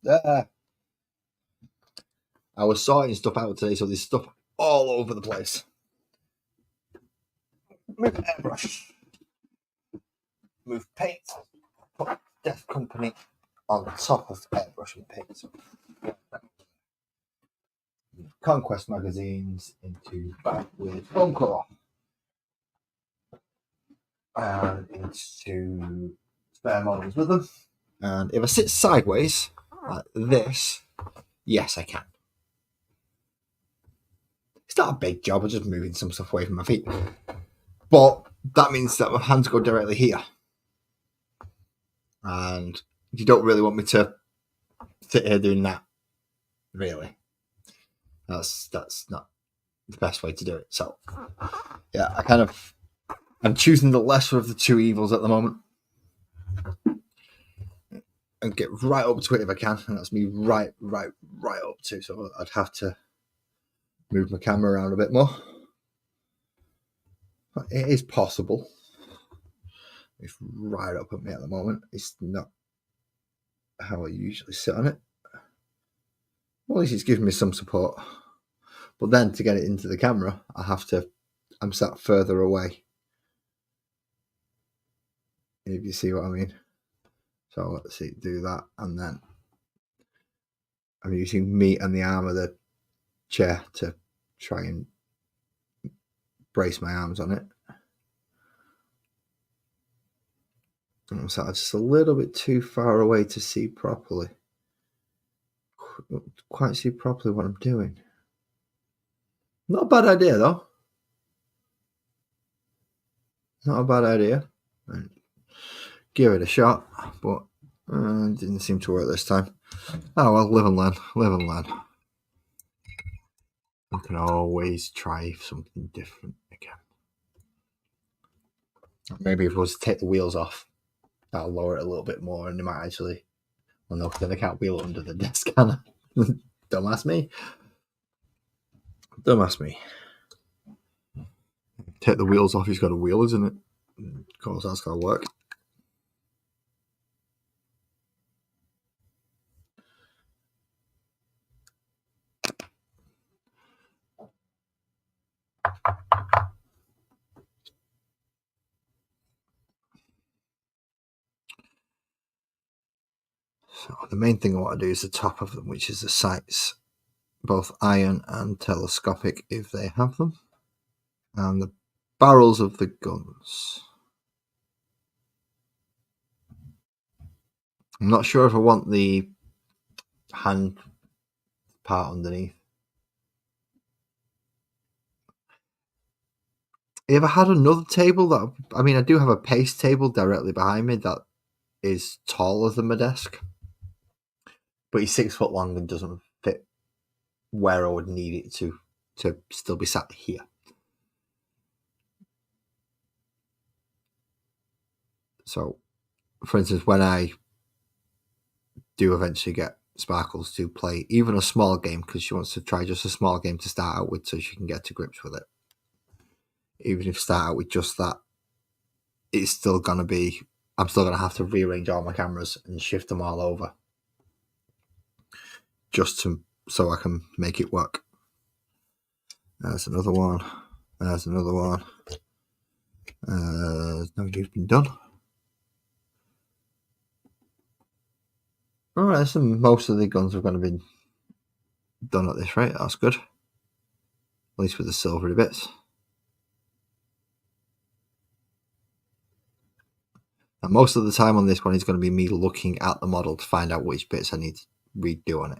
A: there, I was sorting stuff out today, so there's stuff all over the place. Move airbrush. Move paint. Put Death Company on top of airbrush and paint. Conquest magazines into back with foam colour. And into spare models with them. And if I sit sideways like this, yes, I can. It's not a big job, I'm just moving some stuff away from my feet. But that means that my hands go directly here. And you don't really want me to sit here doing that, really. That's not the best way to do it. So, yeah, I'm choosing the lesser of the two evils at the moment. And get right up to it if I can. And that's me right up to. So I'd have to move my camera around a bit more. But it is possible. It's right up at me at the moment. It's not how I usually sit on it. Well, at least it's giving me some support. But then to get it into the camera, I'm sat further away. If you see what I mean. So let's see, do that. And then I'm using me and the arm of the chair to try and brace my arms on it. And I'm sat just a little bit too far away to see properly. Quite see properly what I'm doing. Not a bad idea though. Not a bad idea. And give it a shot, but it didn't seem to work this time. Oh well, live and learn. Live and learn. You can always try something different again. Maybe if I was to take the wheels off, that'll lower it a little bit more, and they might actually. Well, no, then I can't wheel it under the desk, can I? Don't ask me. Don't ask me. Take the wheels off, he's got a wheel, isn't it? Of course, that's got to work. So the main thing I want to do is the top of them, which is the sights, both iron and telescopic if they have them, and the barrels of the guns. I'm not sure if I want the hand part underneath. If I had another table I do have a paste table directly behind me that is taller than my desk, but he's 6 foot long and doesn't fit where I would need it to still be sat here. So, for instance, when I do eventually get Sparkles to play even a small game, because she wants to try just a small game to start out with so she can get to grips with it. Even if start out with just that, it's still going to be, I'm still going to have to rearrange all my cameras and shift them all over so I can make it work. There's another one. There's another one. No, you've been done. All right, so most of the guns are going to be done at this rate. That's good. At least with the silvery bits. And most of the time on this one is going to be me looking at the model to find out which bits I need to redo on it.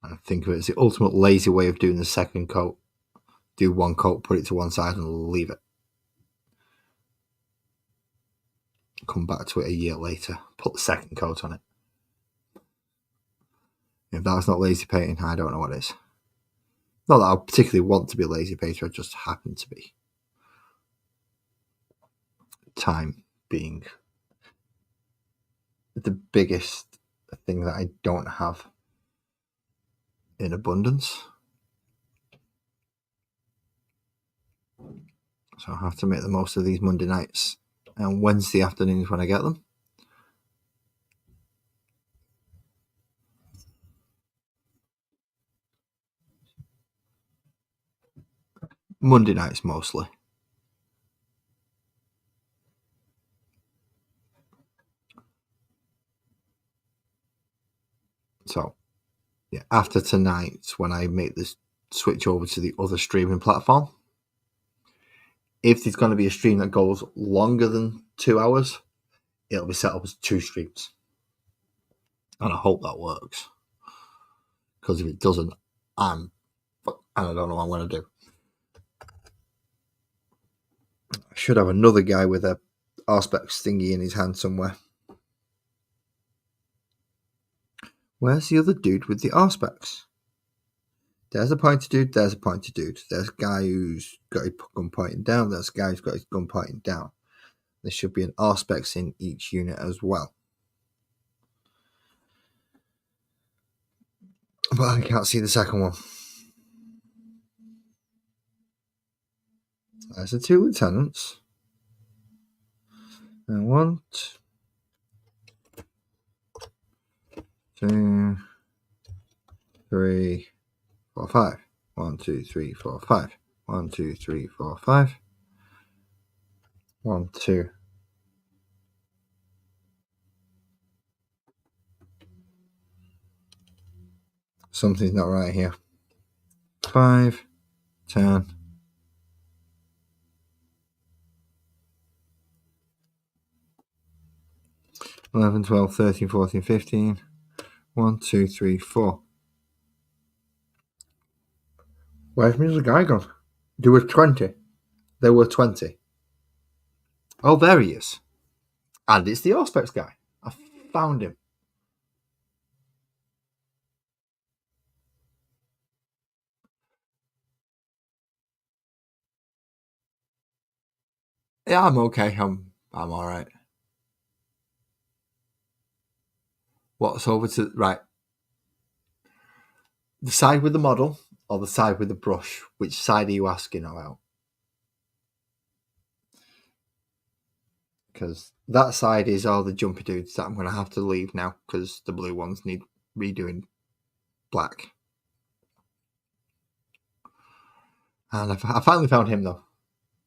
A: I think of it as the ultimate lazy way of doing the second coat. Do one coat, put it to one side and leave it. Come back to it a year later, put the second coat on it. If that's not lazy painting, I don't know what is. Not that I particularly want to be a lazy painter, I just happen to be. Time being the biggest thing that I don't have in abundance. So I have to make the most of these Monday nights and Wednesday afternoons when I get them. Monday nights mostly. So yeah, after tonight, when I make this switch over to the other streaming platform, if there's going to be a stream that goes longer than 2 hours, it'll be set up as 2 streams. And I hope that works. Because if it doesn't, I don't know what I'm going to do. I should have another guy with a Auspex stingy in his hand somewhere. Where's the other dude with the Auspex? There's a pointer dude, there's a pointer dude. There's a guy who's got his gun pointing down, there's a guy who's got his gun pointing down. There should be an Auspex in each unit as well. But I can't see the second one. There's the 2 lieutenants. And 1, 2, 3, 4, 5. 1, 2, 3, 4, 5. 1, 2, 3, 4, 5. 1, 2. Something's not right here. 5, 10. 11, 12, 13, 14, 15. 1, 2, 3, 4. Where's my other guy gone? There were 20. There were 20. Oh, there he is. And it's the Auspex guy. I found him. Yeah, I'm okay. I'm all right. What's over to right? The side with the model or the side with the brush? Which side are you asking about? Because that side is all the jumpy dudes that I'm going to have to leave now because the blue ones need redoing black. And I finally found him though,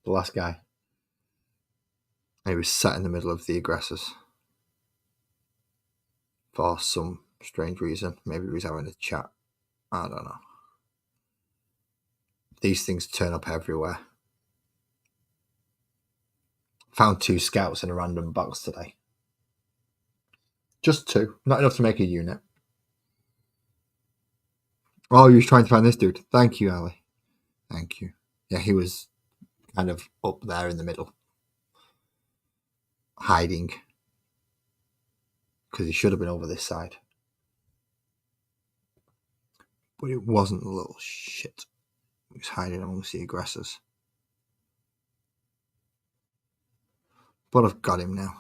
A: the last guy. He was sat in the middle of the aggressors for some strange reason. Maybe he was having a chat. I don't know. These things turn up everywhere. Found 2 scouts in a random box today. Just 2. Not enough to make a unit. Oh, you was trying to find this dude. Thank you, Ali. Thank you. Yeah, he was kind of up there in the middle. Hiding. Because he should have been over this side. But it wasn't a little shit. He was hiding amongst the aggressors. But I've got him now.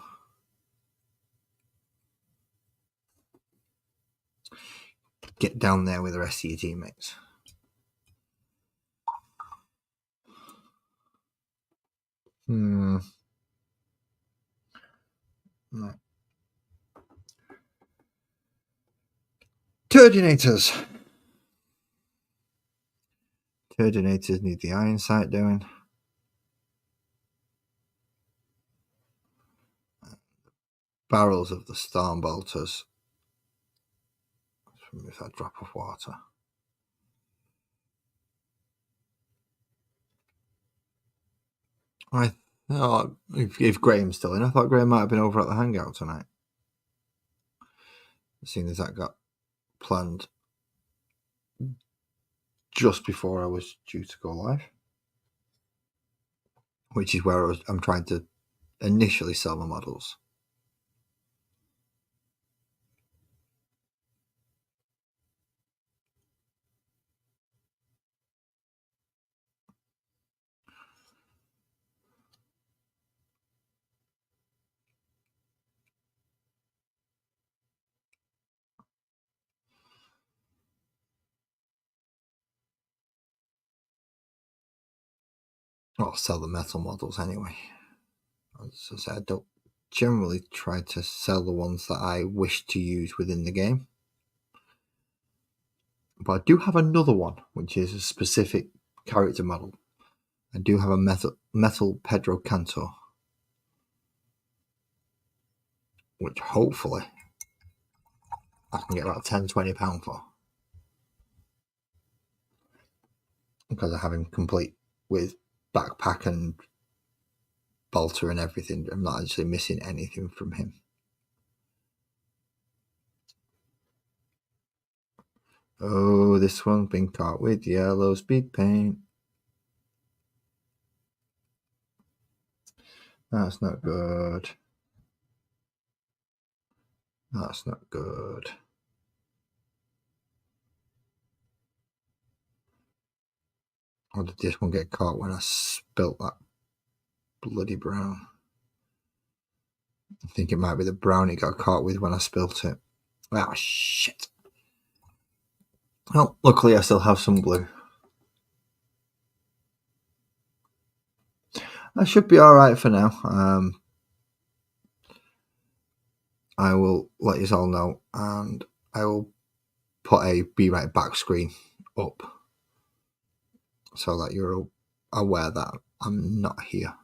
A: Get down there with the rest of your teammates. No. Turdinators. Turdinators need the iron sight doing. Barrels of the storm bolters. Let's remove that drop of water. I thought, if Graham's still in, I thought Graham might have been over at the hangout tonight. Seeing as that got planned just before I was due to go live, which is where I'm trying to initially sell my models. I'll sell the metal models anyway. As I said, I don't generally try to sell the ones that I wish to use within the game. But I do have another one, which is a specific character model. I do have a metal Pedro Cantor, which hopefully I can get about £10-20 for. Because I have him complete with backpack and bolter and everything. I'm not actually missing anything from him. Oh, this one's been caught with yellow speed paint. That's not good. That's not good. Or did this one get caught when I spilt that bloody brown? I think it might be the brown it got caught with when I spilt it. Oh, shit. Well, luckily I still have some glue. I should be alright for now. I will let you all know, and I will put a Be Right Back screen up so that you're aware that I'm not here.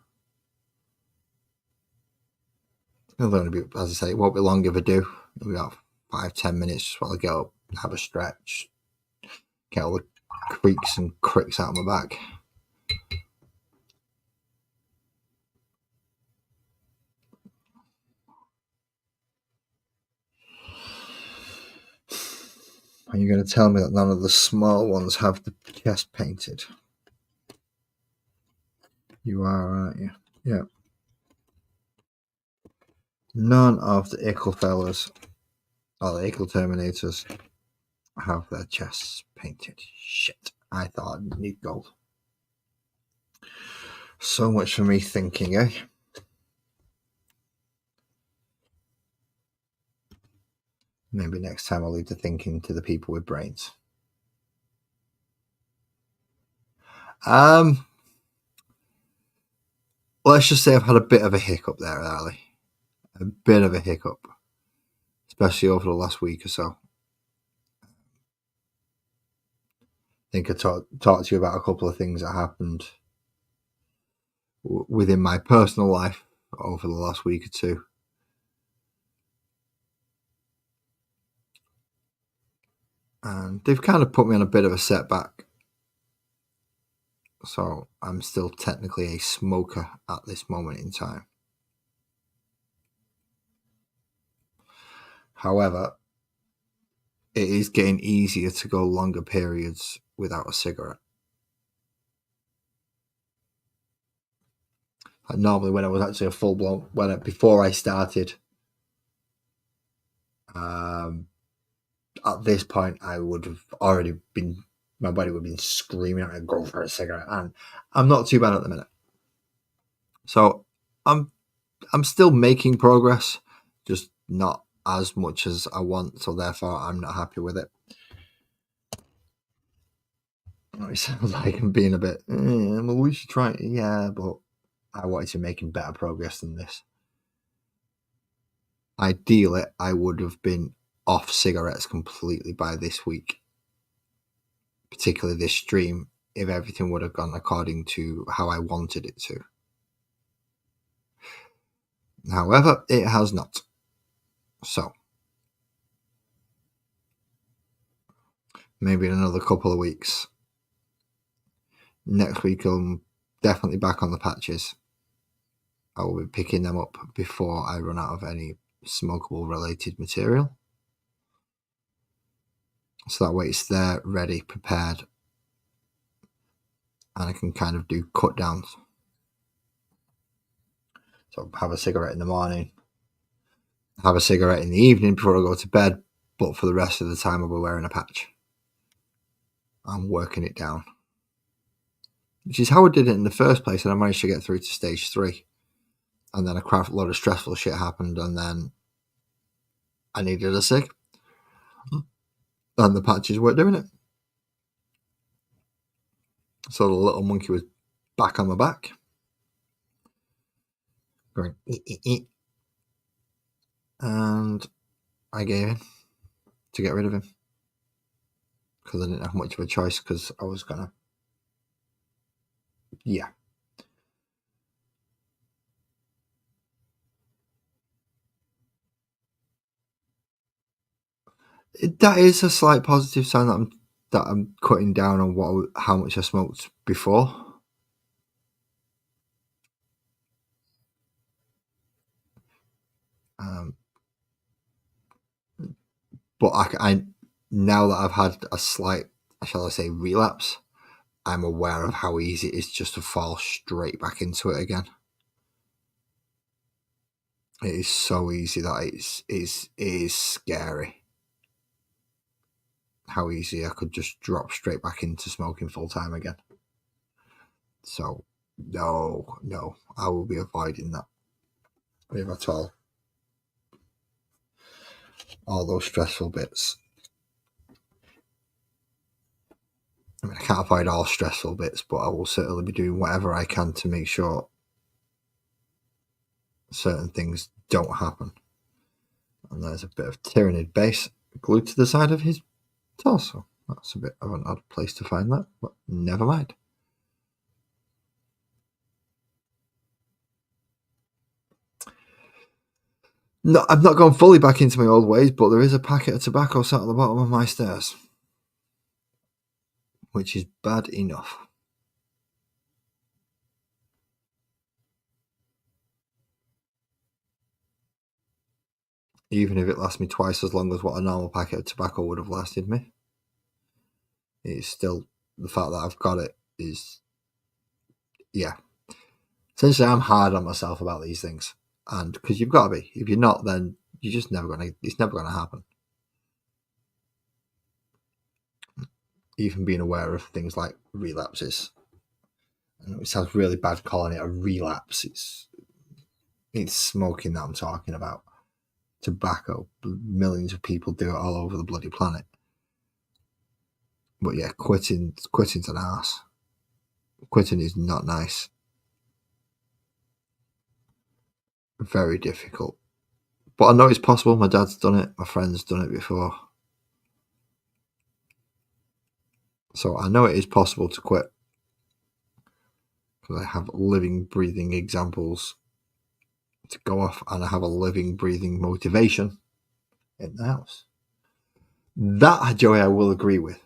A: It'll only be, as I say, it won't be long if I do. It'll be about 5-10 minutes while I get up, have a stretch, get all the creaks and cricks out of my back. Are you going to tell me that none of the small ones have the chest painted? You are, aren't you? Yeah. None of the Ickle fellas, or the Ickle Terminators, have their chests painted. Shit. I thought I'd need gold. So much for me thinking, eh? Maybe next time I'll leave the thinking to the people with brains. Let's just say I've had a bit of a hiccup there, Ali. A bit of a hiccup. Especially over the last week or so. I think I talked to you about a couple of things that happened within my personal life over the last week or two. And they've kind of put me on a bit of a setback. So I'm still technically a smoker at this moment in time. However, it is getting easier to go longer periods without a cigarette. Like normally when I was actually a full-blown, before I started, at this point I would have already been, my body would have been screaming at me, go for a cigarette, and I'm not too bad at the minute. So I'm still making progress, just not as much as I want, so therefore I'm not happy with it. It sounds like I'm being a bit, well, we should try it. Yeah, but I wanted to make better progress than this. Ideally, I would have been off cigarettes completely by this week, particularly this stream, if everything would have gone according to how I wanted it to. However, it has not. So, maybe in another couple of weeks. Next week, I'm definitely back on the patches. I will be picking them up before I run out of any smokable related material. So that way it's there, ready, prepared, and I can kind of do cut downs. So have a cigarette in the morning, have a cigarette in the evening before I go to bed, but for the rest of the time I'll be wearing a patch. I'm working it down. Which is how I did it in the first place, and I managed to get through to stage 3. And then a load of stressful shit happened, and then I needed a cig. And the patches weren't doing it. So the little monkey was back on my back, going, and I gave in to get rid of him because I didn't have much of a choice because I was gonna, yeah. That is a slight positive sign that I'm cutting down on how much I smoked before. But I now that I've had a slight, shall I say, relapse, I'm aware of how easy it is just to fall straight back into it again. It is so easy that it is scary how easy I could just drop straight back into smoking full time again. So no, I will be avoiding that if at all. All those stressful bits. I mean, I can't avoid all stressful bits, but I will certainly be doing whatever I can to make sure certain things don't happen. And there's a bit of Tyranid base glued to the side of his torso. That's a bit of an odd place to find that, but never mind. No, I've not gone fully back into my old ways, but there is a packet of tobacco sat at the bottom of my stairs, which is bad enough. Even if it lasts me twice as long as what a normal packet of tobacco would have lasted me, it's still the fact that I've got it is, yeah. Essentially, I'm hard on myself about these things, and because you've got to be. If you're not, then you're just never gonna. It's never gonna happen. Even being aware of things like relapses. And it sounds really bad calling it a relapse. It's smoking that I'm talking about. Tobacco. Millions of people do it all over the bloody planet. But yeah, quitting's an arse. Quitting is not nice. Very difficult. But I know it's possible. My dad's done it. My friend's done it before. So I know it is possible to quit. Because I have living, breathing examples to go off, and I have a living, breathing motivation in the house. That, Joey, I will agree with.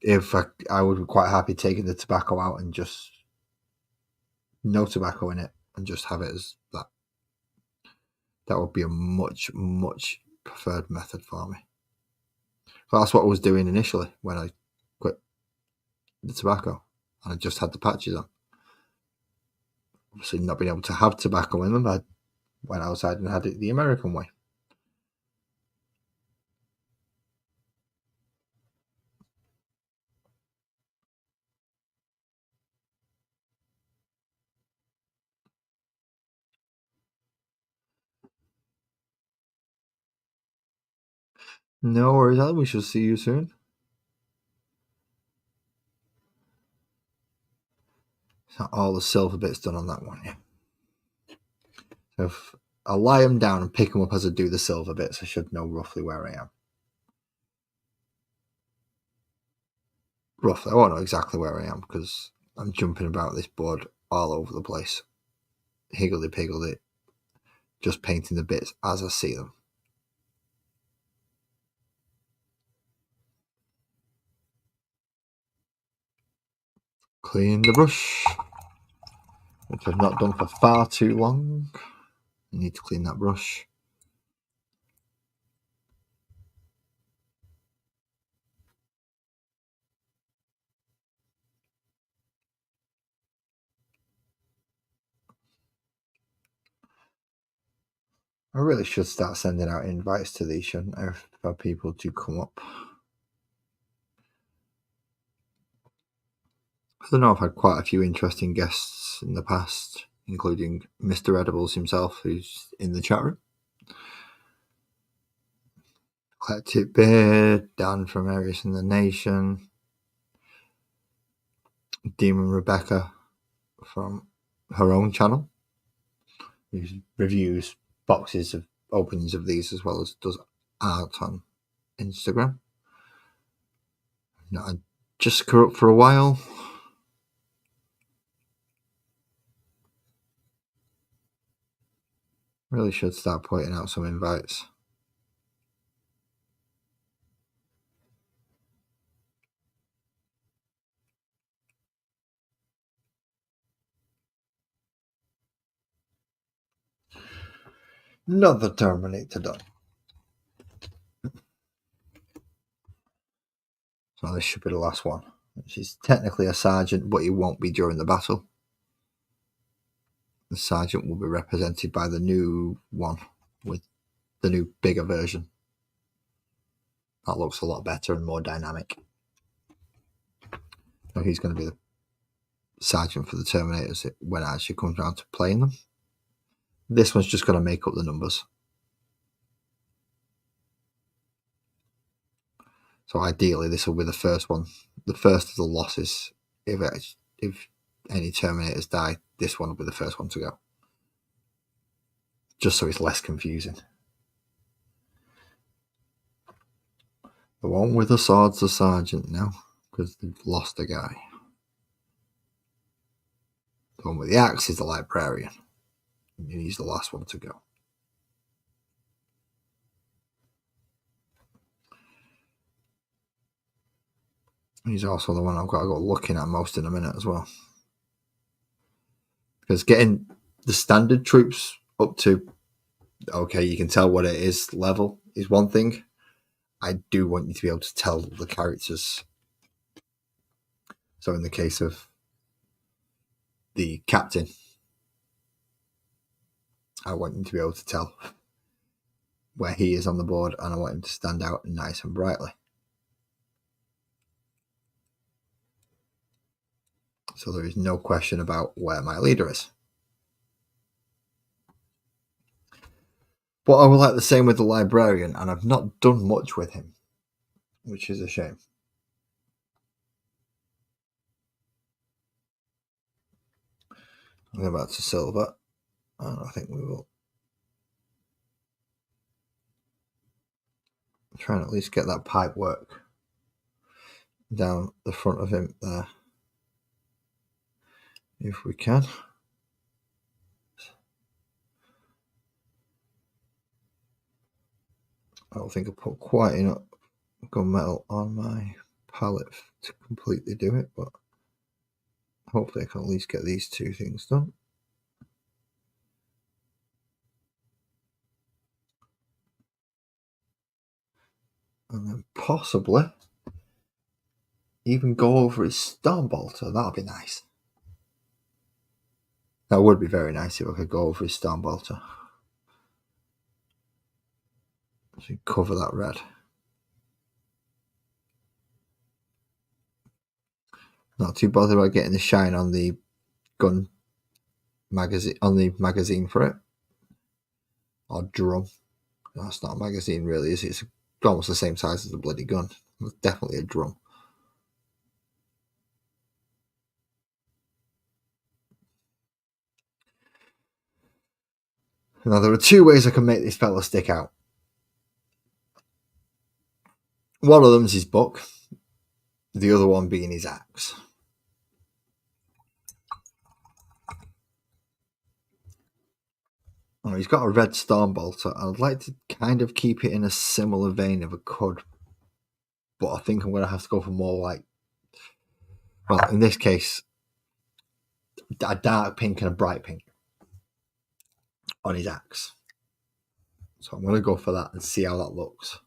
A: If I would be quite happy taking the tobacco out and just no tobacco in it and just have it as that. That would be a much, much preferred method for me. So that's what I was doing initially when I quit the tobacco and I just had the patches on. Obviously, not being able to have tobacco in them, I went outside and had it the American way. No worries, Alan. We shall see you soon. So all the silver bits done on that one, yeah. So I'll lie them down and pick them up as I do the silver bits. I should know roughly where I am. Roughly, I won't know exactly where I am because I'm jumping about this board all over the place. Higgledy-piggledy, just painting the bits as I see them. Clean the brush, which I've not done for far too long. I need to clean that brush. I really should start sending out invites to these, shouldn't I, for people to come up. I know I've had quite a few interesting guests in the past, including Mr. Edibles himself, who's in the chat room. Eclectic Beard, Dan from Areas in the Nation, Demon Rebecca from her own channel, who reviews boxes of openings of these as well as does art on Instagram. I just corrupt for a while. Really should start putting out some invites. Another Terminator done. So this should be the last one, which is technically a sergeant, but he won't be during the battle. The sergeant will be represented by the new one with the new bigger version. That looks a lot better and more dynamic. So he's going to be the sergeant for the Terminators when it actually comes down to playing them. This one's just going to make up the numbers. So ideally, this will be the first one, the first of the losses. If any Terminators die, this one will be the first one to go. Just so it's less confusing. The one with the sword's the sergeant now, because they've lost a guy. The one with the axe is the librarian. And he's the last one to go. He's also the one I've got to go looking at most in a minute as well. Because getting the standard troops up to, okay, you can tell what it is level is one thing. I do want you to be able to tell the characters. So in the case of the captain, I want you to be able to tell where he is on the board, and I want him to stand out nice and brightly. So there is no question about where my leader is. But I will like the same with the librarian, and I've not done much with him, which is a shame. I'll go back to silver, and I think we will try and at least get that pipe work down the front of him there, if we can. I don't think I put quite enough gunmetal on my palette to completely do it, but hopefully I can at least get these two things done. And then possibly even go over his Stormbolter. That would be nice. That would be very nice if I could go over his Stormbolter. So cover that red. Not too bothered about getting the shine on the gun magazine, on the magazine for it. Or drum. That's not a magazine really, is it? It's almost the same size as the bloody gun. It's definitely a drum. Now, there are two ways I can make this fella stick out. One of them is his book, the other one being his axe. Oh, he's got a red storm bolter. I'd like to kind of keep it in a similar vein if I could, but I think I'm going to have to go for more like, well, in this case, a dark pink and a bright pink on his axe. So I'm going to go for that and see how that looks.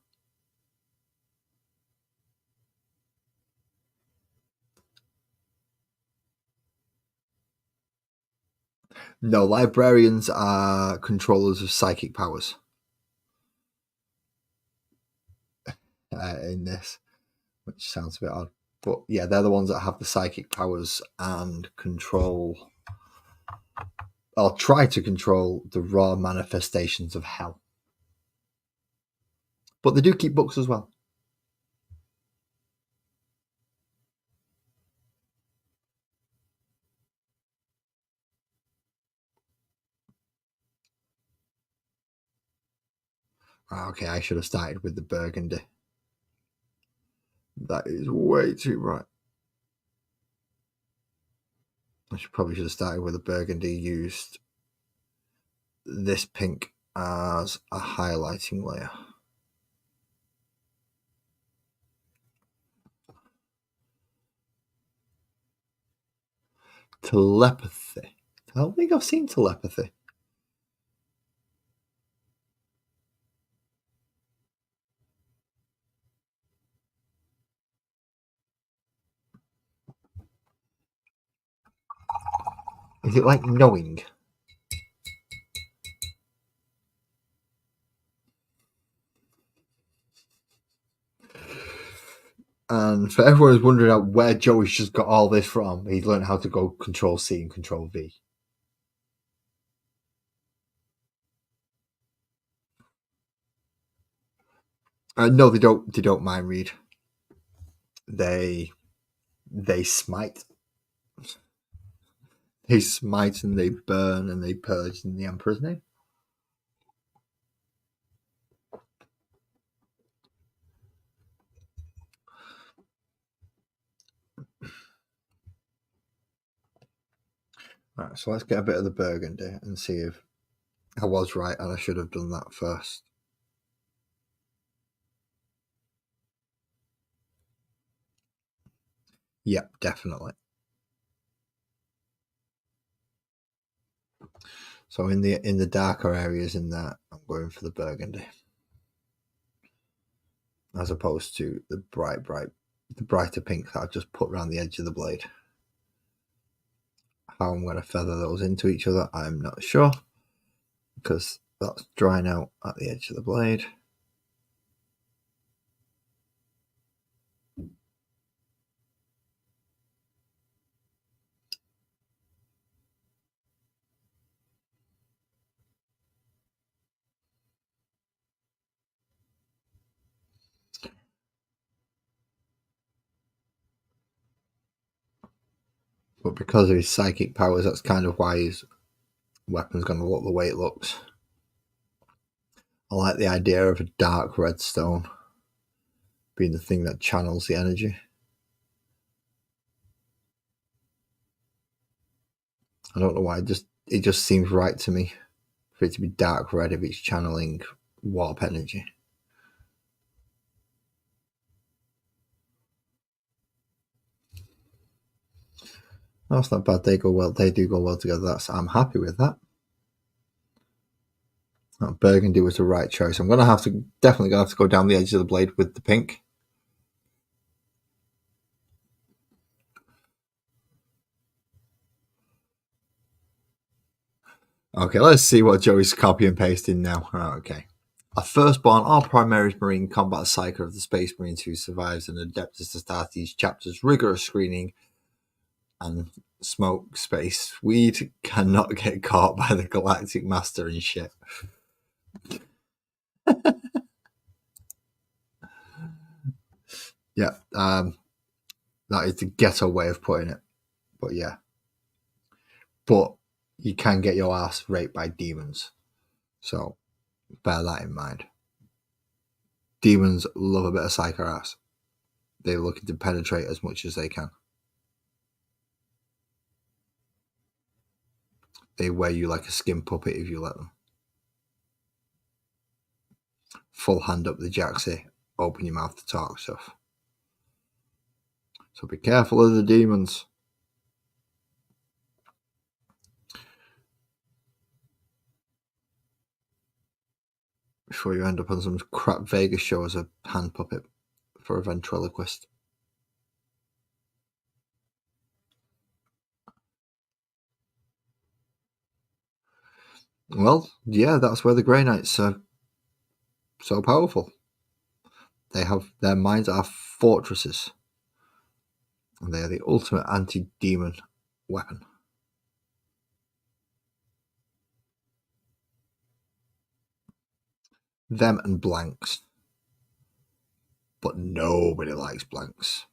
A: No, librarians are controllers of psychic powers in this, which sounds a bit odd. But yeah, they're the ones that have the psychic powers and control, or try to control, the raw manifestations of hell. But they do keep books as well. Okay, I should have started with the burgundy. That is way too bright. I probably should have started with the burgundy, used this pink as a highlighting layer. Telepathy. I don't think I've seen telepathy. Is it like knowing? And for everyone who's wondering where Joey's just got all this from, he's learned how to go Control C and Control V. No, they don't. They don't mind read. They smite. They smite and they burn and they purge in the Emperor's name. Right, so let's get a bit of the burgundy and see if I was right and I should have done that first. Yep, definitely. So in the darker areas in that, I'm going for the burgundy, as opposed to the brighter pink that I've just put around the edge of the blade. How I'm going to feather those into each other, I'm not sure, because that's drying out at the edge of the blade. But because of his psychic powers, that's kind of why his weapon's going to look the way it looks. I like the idea of a dark red stone being the thing that channels the energy. I don't know why, it just seems right to me for it to be dark red if it's channeling warp energy. That's not bad. They do go well together. I'm happy with that. That burgundy was the right choice. I'm definitely gonna have to go down the edge of the blade with the pink. Okay, let's see what Joey's copy and pasting now. Okay. A firstborn or Primaris Marine combat psyker of the Space Marines who survives and adapts to start each chapter's rigorous screening and smoke space weed cannot get caught by the Galactic Master and shit. Yeah, that is the ghetto way of putting it. But yeah. But you can get your ass raped by demons. So bear that in mind. Demons love a bit of psycho ass. They're looking to penetrate as much as they can. They wear you like a skin puppet if you let them. Full hand up the jacksie, open your mouth to talk stuff. So be careful of the demons. Before you end up on some crap Vegas show as a hand puppet for a ventriloquist. Well, yeah, that's where the Grey Knights are so powerful. They have their minds are fortresses, and they are the ultimate anti-demon weapon. Them and blanks. But nobody likes blanks.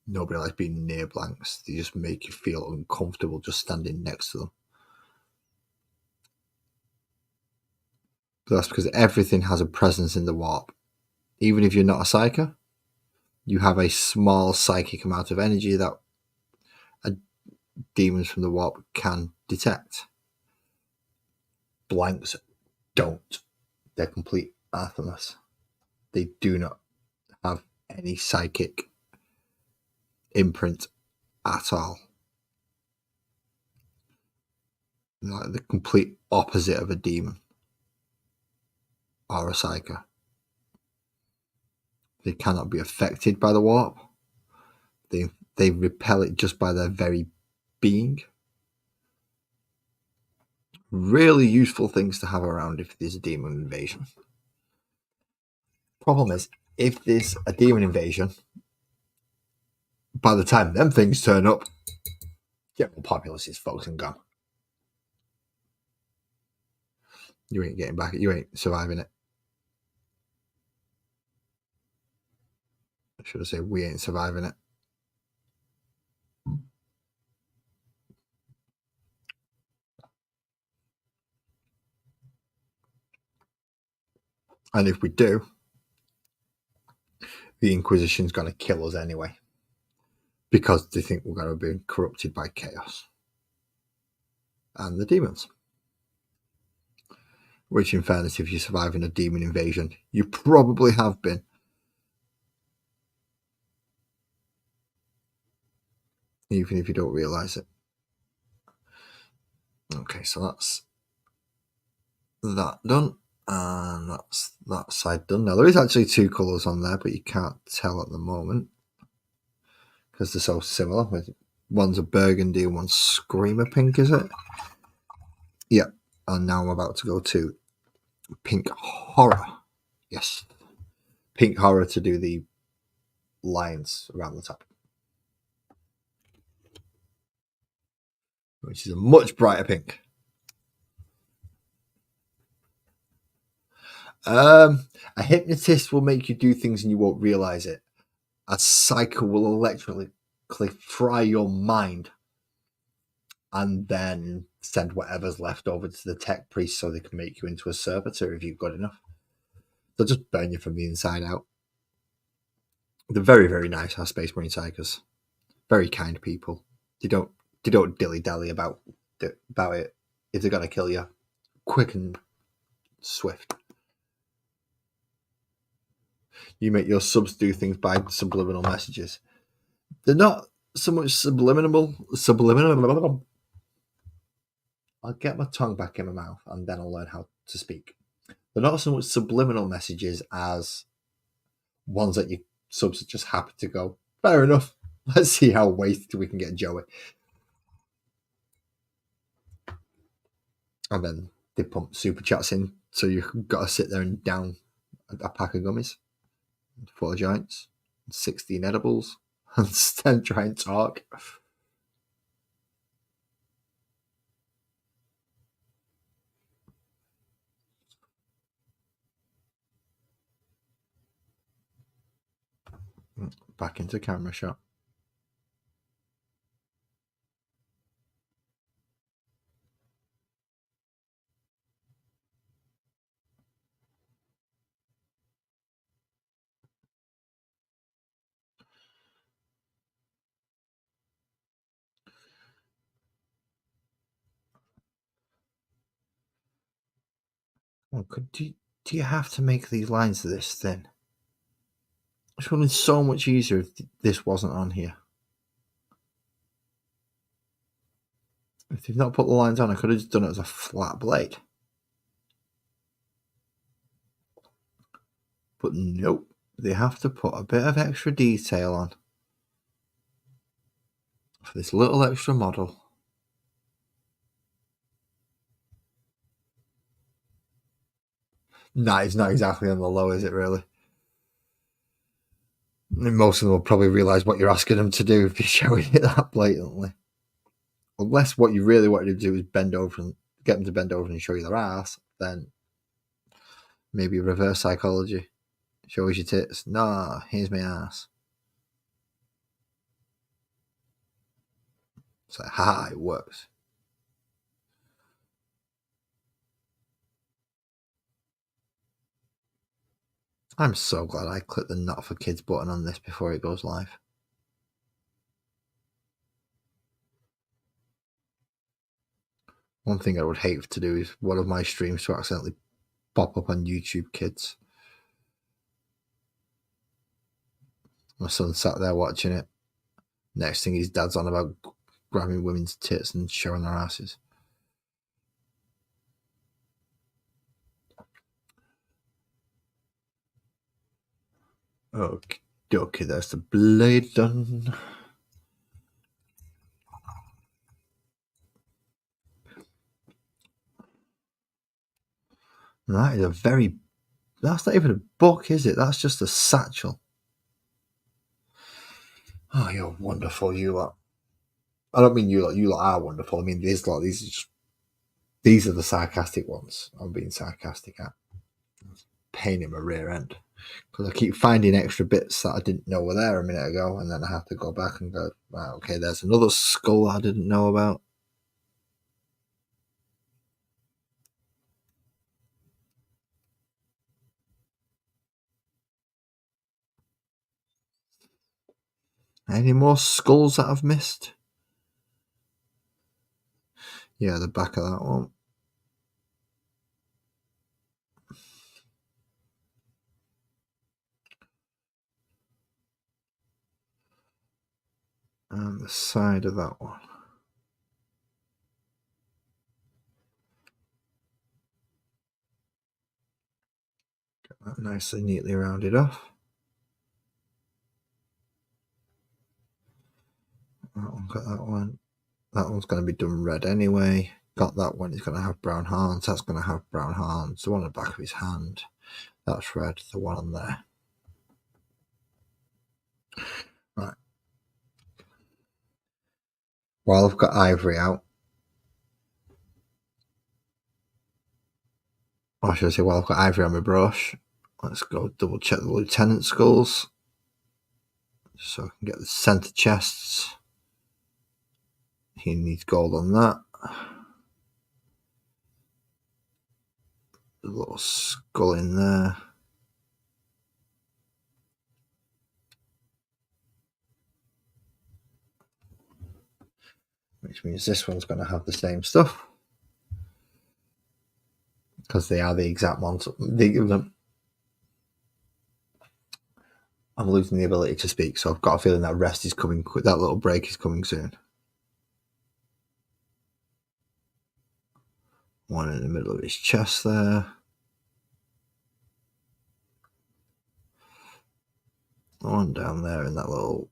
A: Nobody likes being near blanks. They just make you feel uncomfortable just standing next to them. But that's because everything has a presence in the warp. Even if you're not a psyker, you have a small psychic amount of energy that demons from the warp can detect. Blanks don't. They're complete anathemas. They do not have any psychic imprint at all. Like the complete opposite of a demon or a psyker. They cannot be affected by the warp. They repel it just by their very being. Really useful things to have around if there's a demon invasion. Problem is, if there's a demon invasion, by the time them things turn up, general populace is fucked and gone. You ain't getting back. You ain't surviving it. I should have said we ain't surviving it. And if we do, the Inquisition's going to kill us anyway. Because they think we're going to be corrupted by chaos. And the demons. Which, in fairness, if you're surviving a demon invasion, you probably have been. Even if you don't realise it. Okay, so that's that done. And that's that side done. Now, there is actually two colours on there, but you can't tell at the moment. Because they're so similar. One's a burgundy and one's screamer pink, is it? Yeah. And now I'm about to go to pink horror. Yes. Pink horror to do the lines around the top. Which is a much brighter pink. A hypnotist will make you do things and you won't realise it. A psycho will electrically fry your mind and then send whatever's left over to the tech priest so they can make you into a servitor if you've got enough. They'll just burn you from the inside out. They're very, very nice, our Space Marine psychers. Very kind people. They don't dilly-dally about it. If they're going to kill you, quick and swift. You make your subs do things by subliminal messages. They're not so much subliminal. I'll get my tongue back in my mouth and then I'll learn how to speak. They're not so much subliminal messages as ones that your subs just happen to go, fair enough. Let's see how wasted we can get Joey. And then they pump super chats in, so you've got to sit there and down a pack of gummies, 4 giants, 16 edibles, and try and talk. Back into camera shot. Well, do you have to make these lines this thin? It would have been so much easier if this wasn't on here. If they've not put the lines on, I could have just done it as a flat blade. But nope, they have to put a bit of extra detail on for this little extra model. No, it's not exactly on the low, is it really? Most of them will probably realise what you're asking them to do if you're showing it that blatantly. Unless what you really wanted to do is bend over and get them to bend over and show you their ass, then maybe reverse psychology. Show us your tits. Nah, here's my ass. It's like, haha, it works. I'm so glad I clicked the not for kids button on this before it goes live. One thing I would hate to do is one of my streams to accidentally pop up on YouTube Kids. My son sat there watching it. Next thing his dad's on about grabbing women's tits and showing their asses. Okay, there's the blade done. That is that's not even a book, is it? That's just a satchel. Oh, you're wonderful, you lot. I don't mean you lot are wonderful. I mean these are the sarcastic ones I'm being sarcastic at. Pain in my rear end. Because I keep finding extra bits that I didn't know were there a minute ago, and then I have to go back and go, wow, okay, there's another skull I didn't know about. Any more skulls that I've missed? Yeah, the back of that one. And the side of that one. Get that nicely, neatly rounded off. That one, got that one. That one's going to be done red anyway. Got that one, it's going to have brown horns. That's going to have brown horns. The one on the back of his hand, that's red. The one on there. Right. While I've got ivory out, or should I say while I've got ivory on my brush, let's go double check the lieutenant skulls. So I can get the centre chests. He needs gold on that. The little skull in there. Which means this one's going to have the same stuff. Because they are the exact ones. I'm losing the ability to speak, so I've got a feeling that rest is coming. That little break is coming soon. One in the middle of his chest there. One down there in that little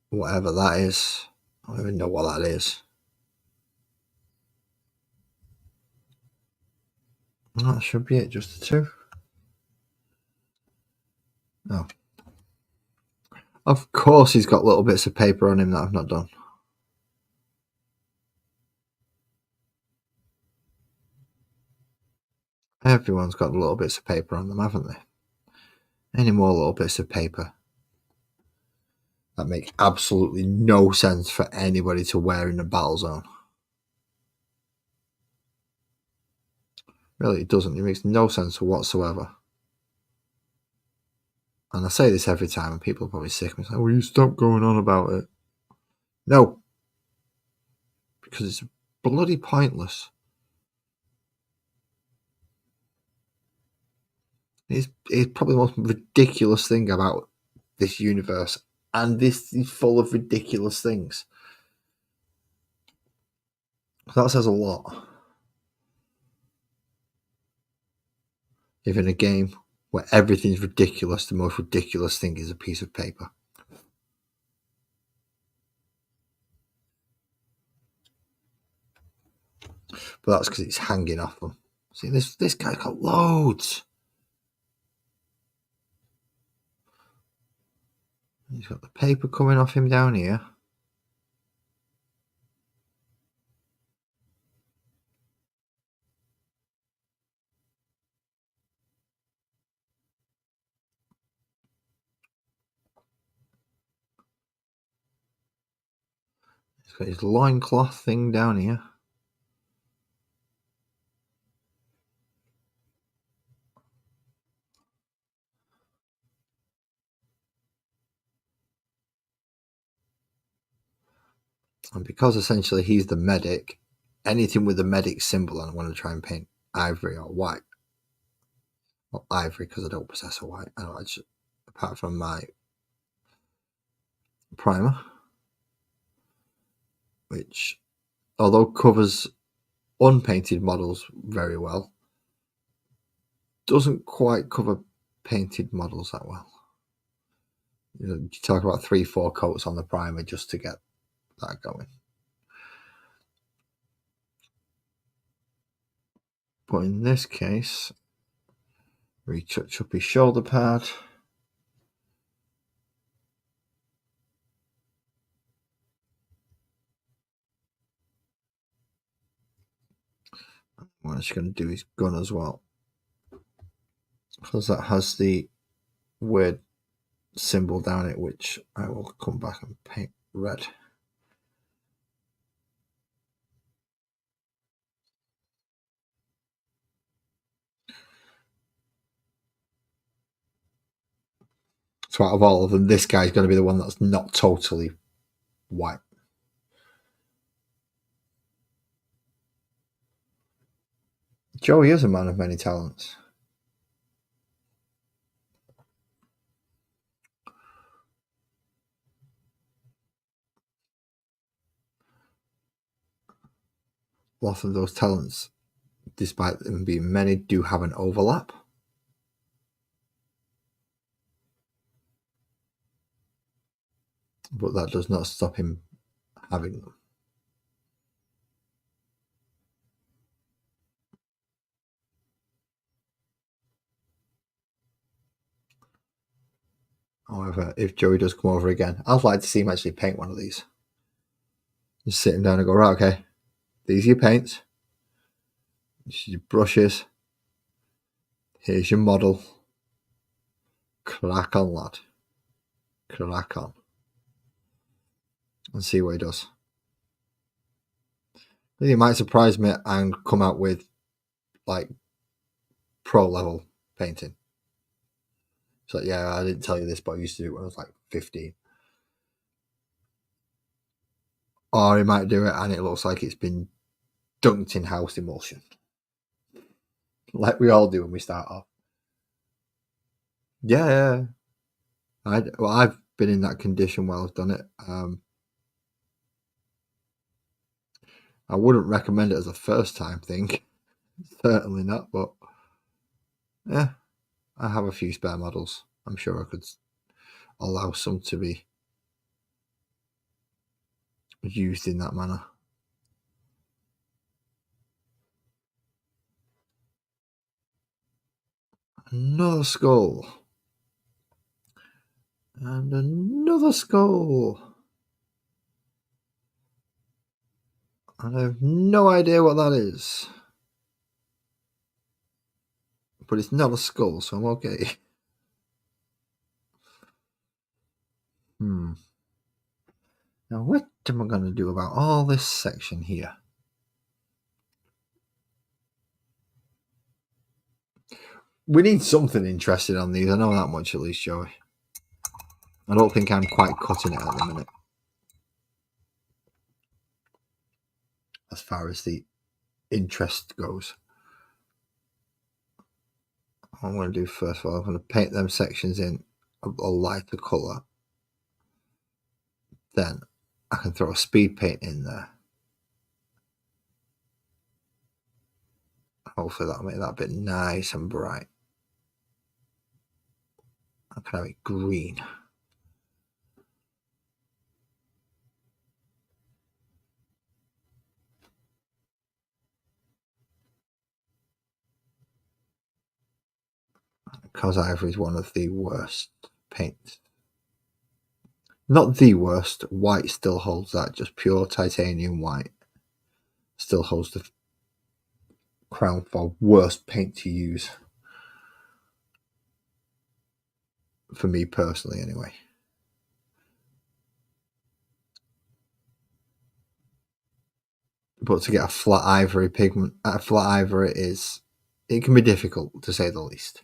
A: whatever that is. I don't even know what that is. That should be it, just the two. Oh. Of course he's got little bits of paper on him that I've not done. Everyone's got little bits of paper on them, haven't they? Any more little bits of paper that make absolutely no sense for anybody to wear in a battle zone. Really, it doesn't. It makes no sense whatsoever. And I say this every time, and people are probably sick of me saying, "Will you stop going on about it?" No. Because it's bloody pointless. It's probably the most ridiculous thing about this universe, and this is full of ridiculous things. That says a lot. If in a game where everything's ridiculous, the most ridiculous thing is a piece of paper. But that's because it's hanging off them. See, this guy's got loads. He's got the paper coming off him down here. He's got his loincloth thing down here. And because essentially he's the medic, anything with the medic symbol, and I want to try and paint ivory or white. Well, ivory because I don't possess a white. I don't actually, apart from my primer, which, although covers unpainted models very well, doesn't quite cover painted models that well. You talk about 3-4 coats on the primer just to get that going. But in this case, retouch up his shoulder pad. We're just going to do his gun as well, because that has the weird symbol down it, which I will come back and paint red. So out of all of them, this guy's going to be the one that's not totally white. Joey is a man of many talents. A lot of those talents, despite them being many, do have an overlap. But that does not stop him having them. However, if Joey does come over again, I'd like to see him actually paint one of these. Just sit him down and go, right, okay, these are your paints, this is your brushes, here's your model. Crack on, lad. Crack on. And see what he does. I think he might surprise me and come out with like pro level painting. So yeah, I didn't tell you this, but I used to do it when I was like 15. Or he might do it and it looks like it's been dunked in house emulsion. Like we all do when we start off. Yeah. I've been in that condition while I've done it. I wouldn't recommend it as a first time thing. Certainly not, but yeah, I have a few spare models. I'm sure I could allow some to be used in that manner. Another skull. And another skull. And I have no idea what that is. But it's not a skull, so I'm okay. Now what am I going to do about all this section here? We need something interesting on these. I know that much at least, Joey. I don't think I'm quite cutting it at the minute. As far as the interest goes. what I'm going to do first of all, I'm going to paint them sections in a lighter colour. Then I can throw a speed paint in there. Hopefully that'll make that a bit nice and bright. I can have it green. Because ivory is one of the worst paints. Not the worst. White still holds that. Just pure titanium white still holds the crown for worst paint to use. For me personally, anyway. But to get a flat ivory pigment, it can be difficult to say the least.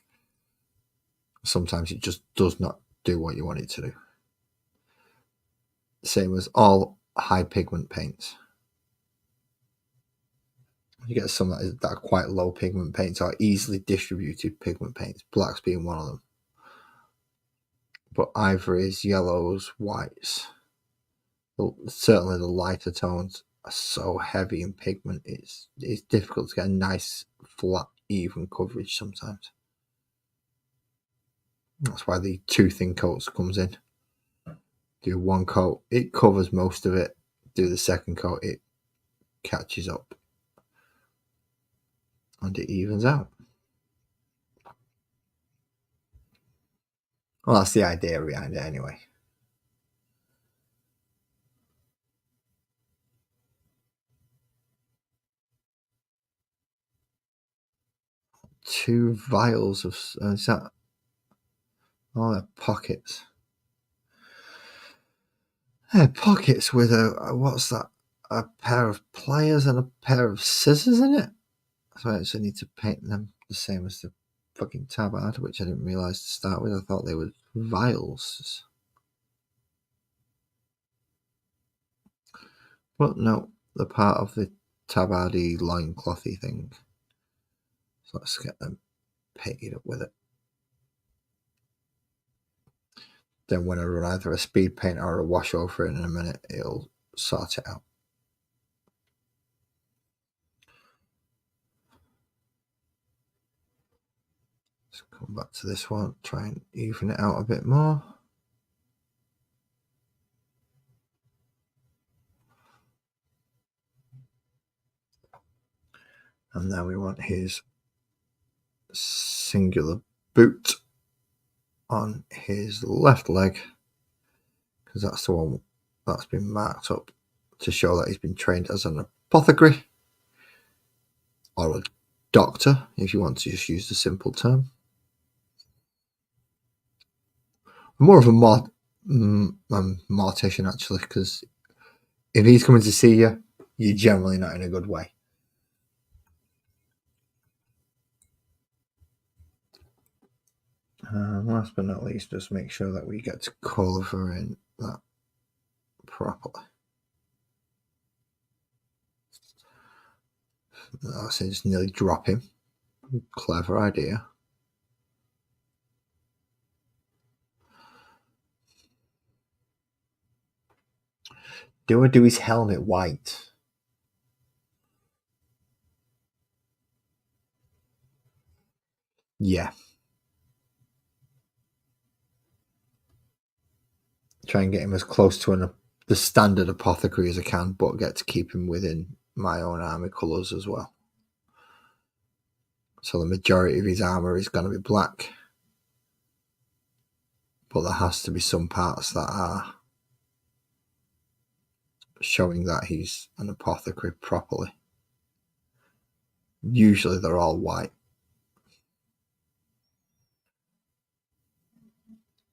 A: Sometimes it just does not do what you want it to do. Same as all high pigment paints. You get some that are quite low pigment paints or easily distributed pigment paints, blacks being one of them. But ivories, yellows, whites, certainly the lighter tones are so heavy in pigment, it's difficult to get a nice, flat, even coverage sometimes. That's why the 2 thin coats comes in. Do 1 coat, it covers most of it. Do the 2nd coat, it catches up. And it evens out. Well, that's the idea behind it anyway. Two vials of... is that... Oh, they're pockets. They're pockets with a... What's that? A pair of pliers and a pair of scissors in it? So I actually need to paint them the same as the fucking tabard, which I didn't realise to start with. I thought they were vials. But no, they're part of the tabardy loinclothy thing. So let's get them painted up with it. Then when I run either a speed paint or a wash over it in a minute, it'll sort it out. Let's come back to this one, try and even it out a bit more. And then we want his singular boot on his left leg, because that's the one that's been marked up to show that he's been trained as an apothecary or a doctor, if you want to just use the simple term. More of a mortician, actually, because if he's coming to see you, you're generally not in a good way. Last but not least, just make sure that we get to cover in that properly. I say just nearly drop him. Clever idea. Do I do his helmet white? Yeah. Try and get him as close to the standard apothecary as I can, but get to keep him within my own army colours as well. So the majority of his armour is going to be black, but there has to be some parts that are showing that he's an apothecary properly. Usually they're all white,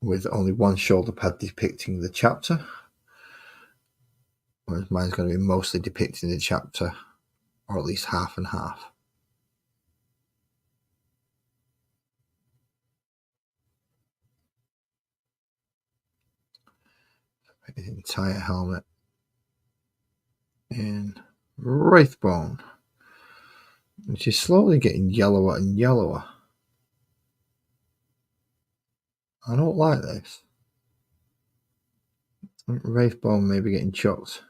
A: with only one shoulder pad depicting the chapter, whereas mine's going to be mostly depicting the chapter, or at least half and half. His entire helmet in Wraithbone, which is slowly getting yellower and yellower. I don't like this. Wraithbone maybe getting chucked.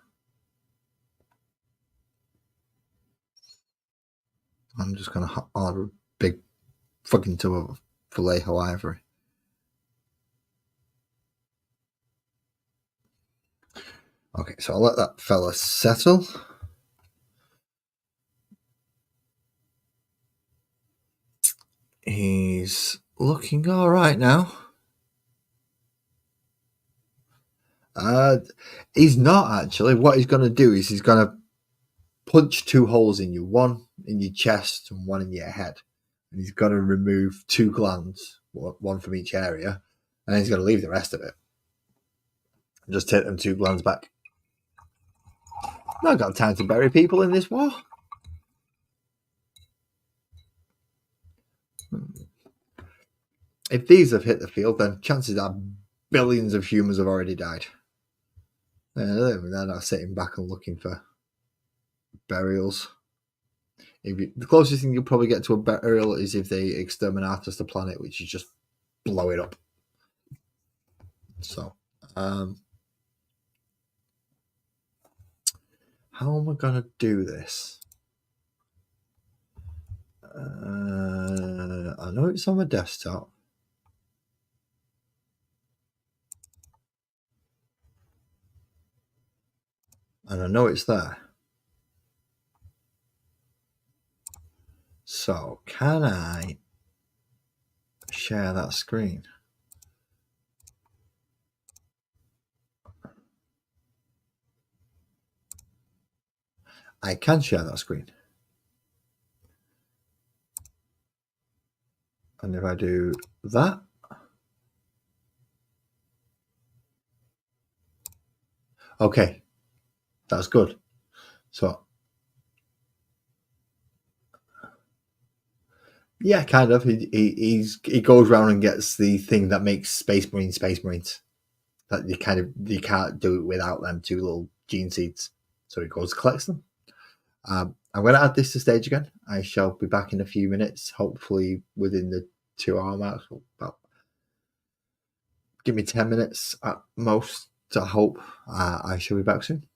A: I'm just going to order a big fucking tub of Vallejo ivory. Okay, so I'll let that fella settle. He's looking all right now. He's not actually. What he's going to do is he's going to punch 2 holes in you, one in your chest and one in your head. And he's going to remove 2 glands, one from each area, and he's going to leave the rest of it. And just take them 2 glands back. Not got time to bury people in this war. If these have hit the field, then chances are billions of humans have already died. They're not sitting back and looking for burials. The closest thing you'll probably get to a burial is if they exterminate us the planet, which is just blow it up. So, how am I gonna do this? I know it's on my desktop. And I know it's there. So, can I share that screen? I can share that screen. And if I do that, okay, that's good. So, yeah, kind of. He goes around and gets the thing that makes Space Marines. That you can't do it without them 2 little gene seeds. So he goes collects them. I'm going to add this to stage again. I shall be back in a few minutes, hopefully within the 2-hour mark. About give me 10 minutes at most to hope. I shall be back soon.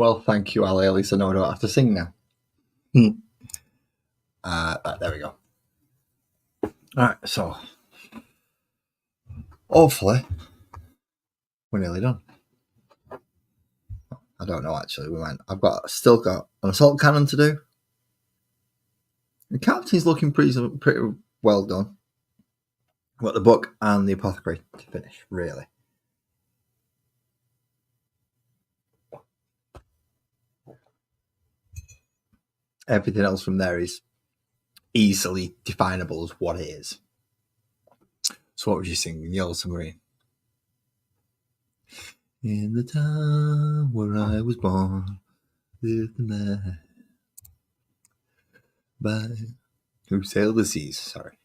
A: Well, thank you, Ali. At least I know I don't have to sing now. Right, there we go. Alright, so hopefully we're nearly done. I don't know actually. I've still got an assault cannon to do. The captain's looking pretty well done. I've got the book and the apothecary to finish, really. Everything else from there is easily definable as what it is. So what was you singing? Yellow Submarine. In the town where I was born, lived a man who sailed the seas. Sorry.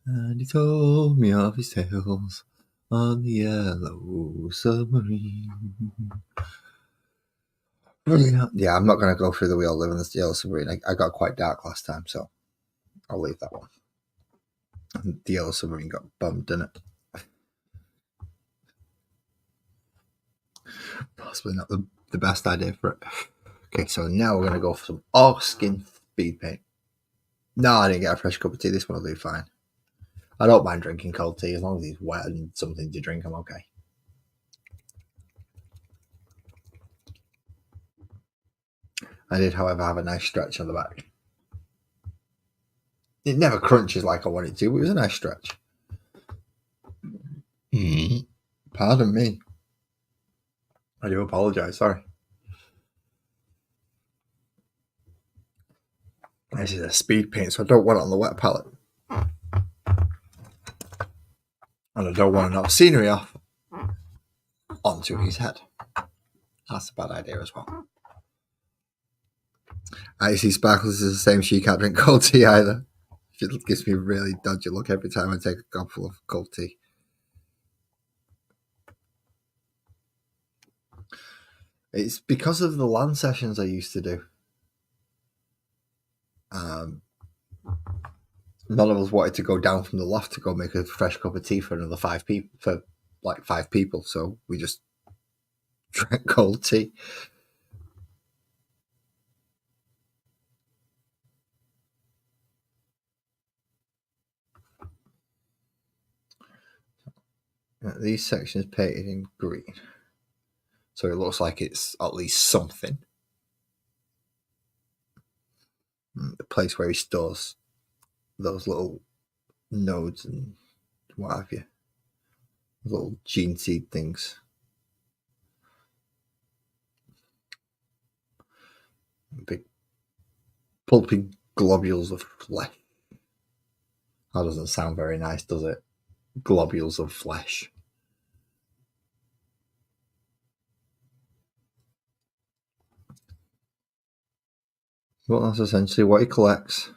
A: And he told me of his tales on the Yellow Submarine. Yeah, I'm not going to go through the We All Live in the Yellow Submarine. I got quite dark last time, so I'll leave that one. And the Yellow Submarine got bummed, didn't it? Possibly not the best idea for it. Okay, so now we're going to go for some orc skin speed paint. No, I didn't get a fresh cup of tea. This one will do fine. I don't mind drinking cold tea as long as it's wet and something to drink. I'm okay. I did, however, have a nice stretch on the back. It never crunches like I want it to, but it was a nice stretch. Pardon me. I do apologise, sorry. This is a speed paint, so I don't want it on the wet palette. And I don't want to knock scenery off onto his head. That's a bad idea as well. I see Sparkles is the same. She can't drink cold tea either. She gives me a really dodgy look every time I take a cupful of cold tea. It's because of the LAN sessions I used to do. None of us wanted to go down from the loft to go make a fresh cup of tea for another 5 people, for like 5 people. So we just drank cold tea. These sections painted in green, so it looks like it's at least something. The place where he stores those little nodes and what have you, little gene seed things. Big pulpy globules of flesh. That doesn't sound very nice, does it? Globules of flesh. Well, that's essentially what he collects.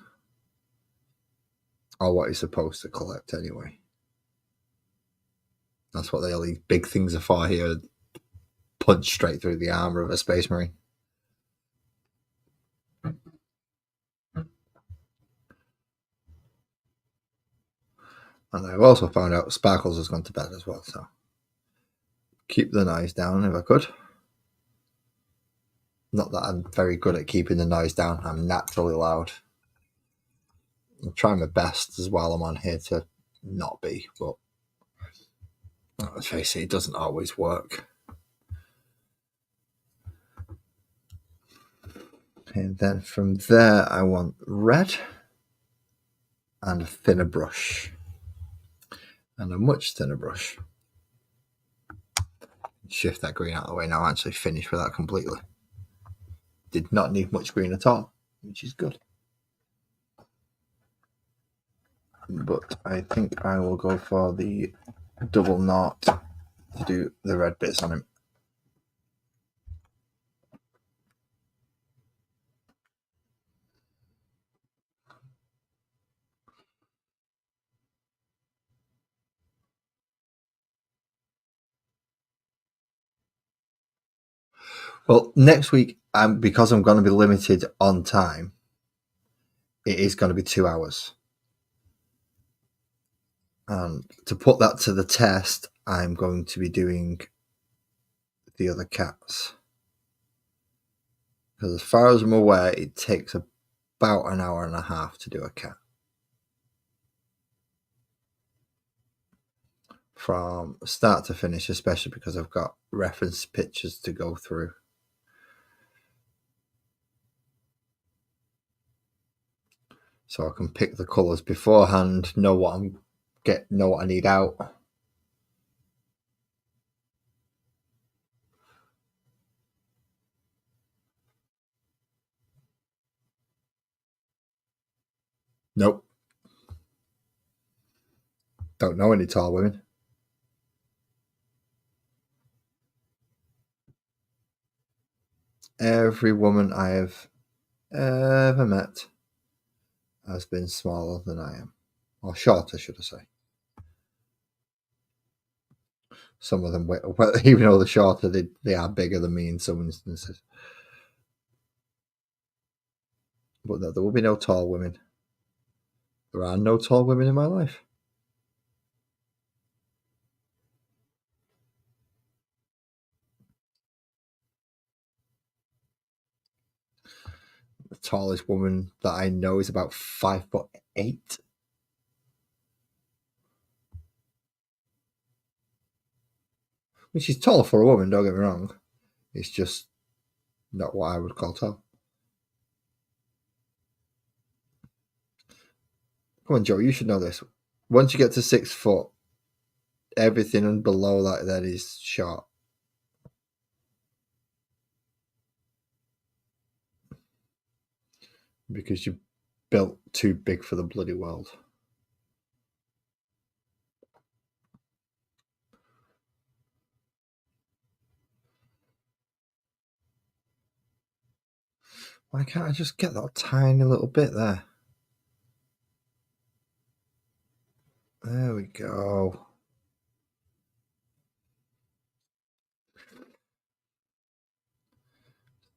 A: Or what he's supposed to collect anyway. That's what all these big things are for here. Punch straight through the armor of a space marine. And I've also found out Sparkles has gone to bed as well, so keep the noise down if I could. Not that I'm very good at keeping the noise down. I'm naturally loud. I'm trying my best as well. I'm on here to not be, but let's face it, it doesn't always work. And then from there, I want red and a thinner brush. And a much thinner brush. Shift that green out of the way now. I'm actually finished with that completely. Did not need much green at all, which is good. But I think I will go for the double knot to do the red bits on him. Well, next week, because I'm going to be limited on time, it is going to be 2 hours. And to put that to the test, I'm going to be doing the other cats. Because as far as I'm aware, it takes about an hour and a half to do a cat. From start to finish, especially because I've got reference pictures to go through. So I can pick the colours beforehand, know what I need out. Nope. Don't know any tall women. Every woman I have ever met has been smaller than I am. Or shorter, should I say. Some of them, even though they're shorter, they are bigger than me in some instances. But no, there will be no tall women. There are no tall women in my life. The tallest woman that I know is about 5'8". Which is tall for a woman, don't get me wrong. It's just not what I would call tall. Come on, Joe, you should know this. Once you get to 6 foot, everything below that is short. Because you're built too big for the bloody world. Why can't I just get that tiny little bit there? There we go.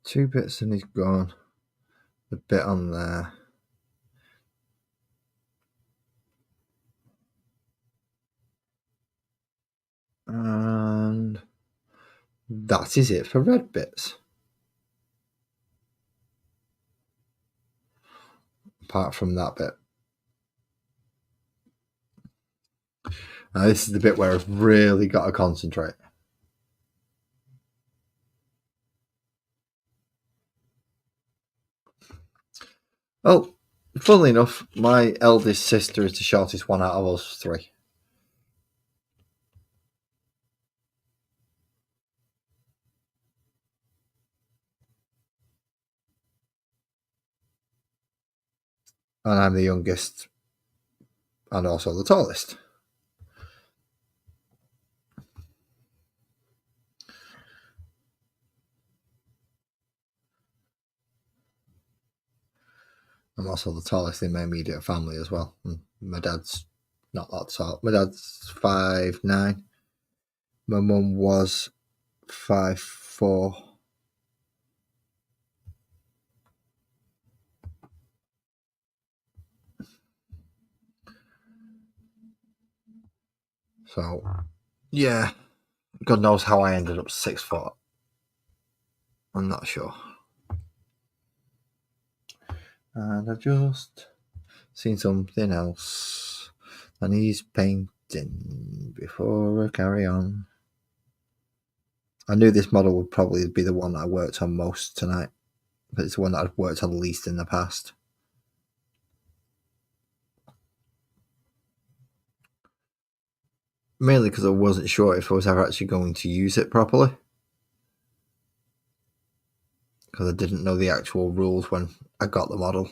A: Two bits and he's gone. The bit on there. And that is it for red bits. Apart from that bit. Now this is the bit where I've really got to concentrate. Oh, funnily enough, my eldest sister is the shortest one out of us three. And I'm the youngest and also the tallest. I'm also the tallest in my immediate family as well. And my dad's not that tall. My dad's 5'9". My mum was 5'4". So, yeah, God knows how I ended up 6 foot. I'm not sure. And I've just seen something else. And he's painting before I carry on. I knew this model would probably be the one that I worked on most tonight. But it's the one that I've worked on least in the past. Mainly because I wasn't sure if I was ever actually going to use it properly. Because I didn't know the actual rules when I got the model.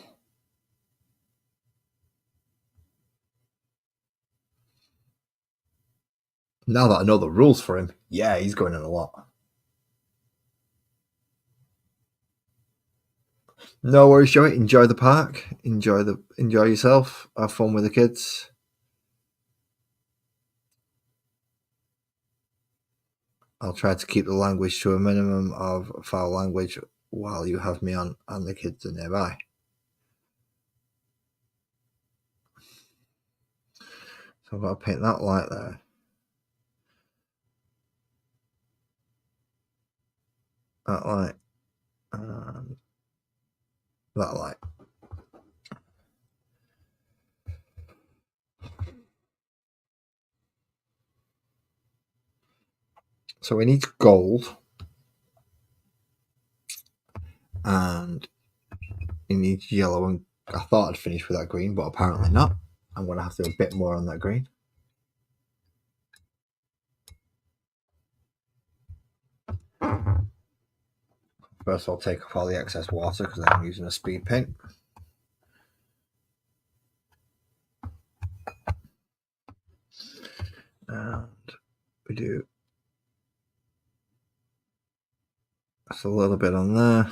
A: Now that I know the rules for him, yeah, he's going in a lot. No worries, Joey. Enjoy the park. Enjoy yourself. Have fun with the kids. I'll try to keep the language to a minimum of foul language while you have me on and the kids are nearby. So I've got to paint that light there. That light. And that light. So we need gold. And it needs yellow, and I thought I'd finish with that green, but apparently not. I'm going to have to do a bit more on that green. First I'll take off all the excess water because I'm using a speed paint. And we do just a little bit on there.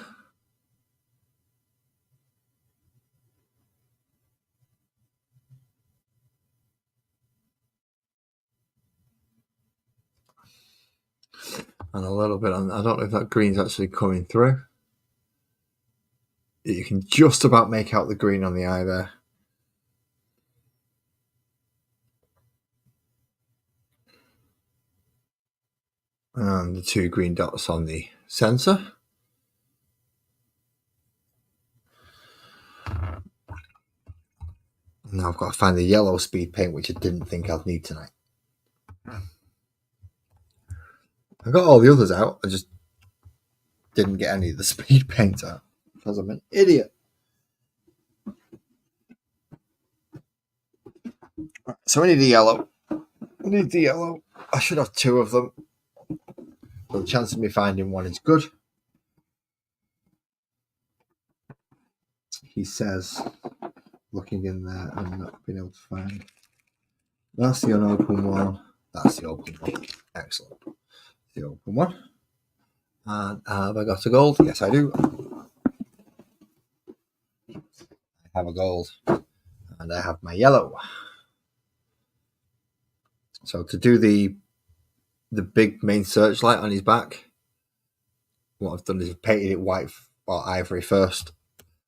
A: And a little bit on, I don't know if that green's actually coming through. You can just about make out the green on the eye there. And the 2 green dots on the sensor. Now I've got to find the yellow speed paint, which I didn't think I'd need tonight. I got all the others out, I just didn't get any of the speed paint out because I'm an idiot. So I need the yellow. I should have 2 of them. So the chance of me finding one is good. He says, looking in there and not being able to find. That's the unopened one. That's the open one. Excellent. The open one. And have I got a gold? Yes, I do. I have a gold. And I have my yellow. So to do the big main searchlight on his back, what I've done is I've painted it white or ivory first.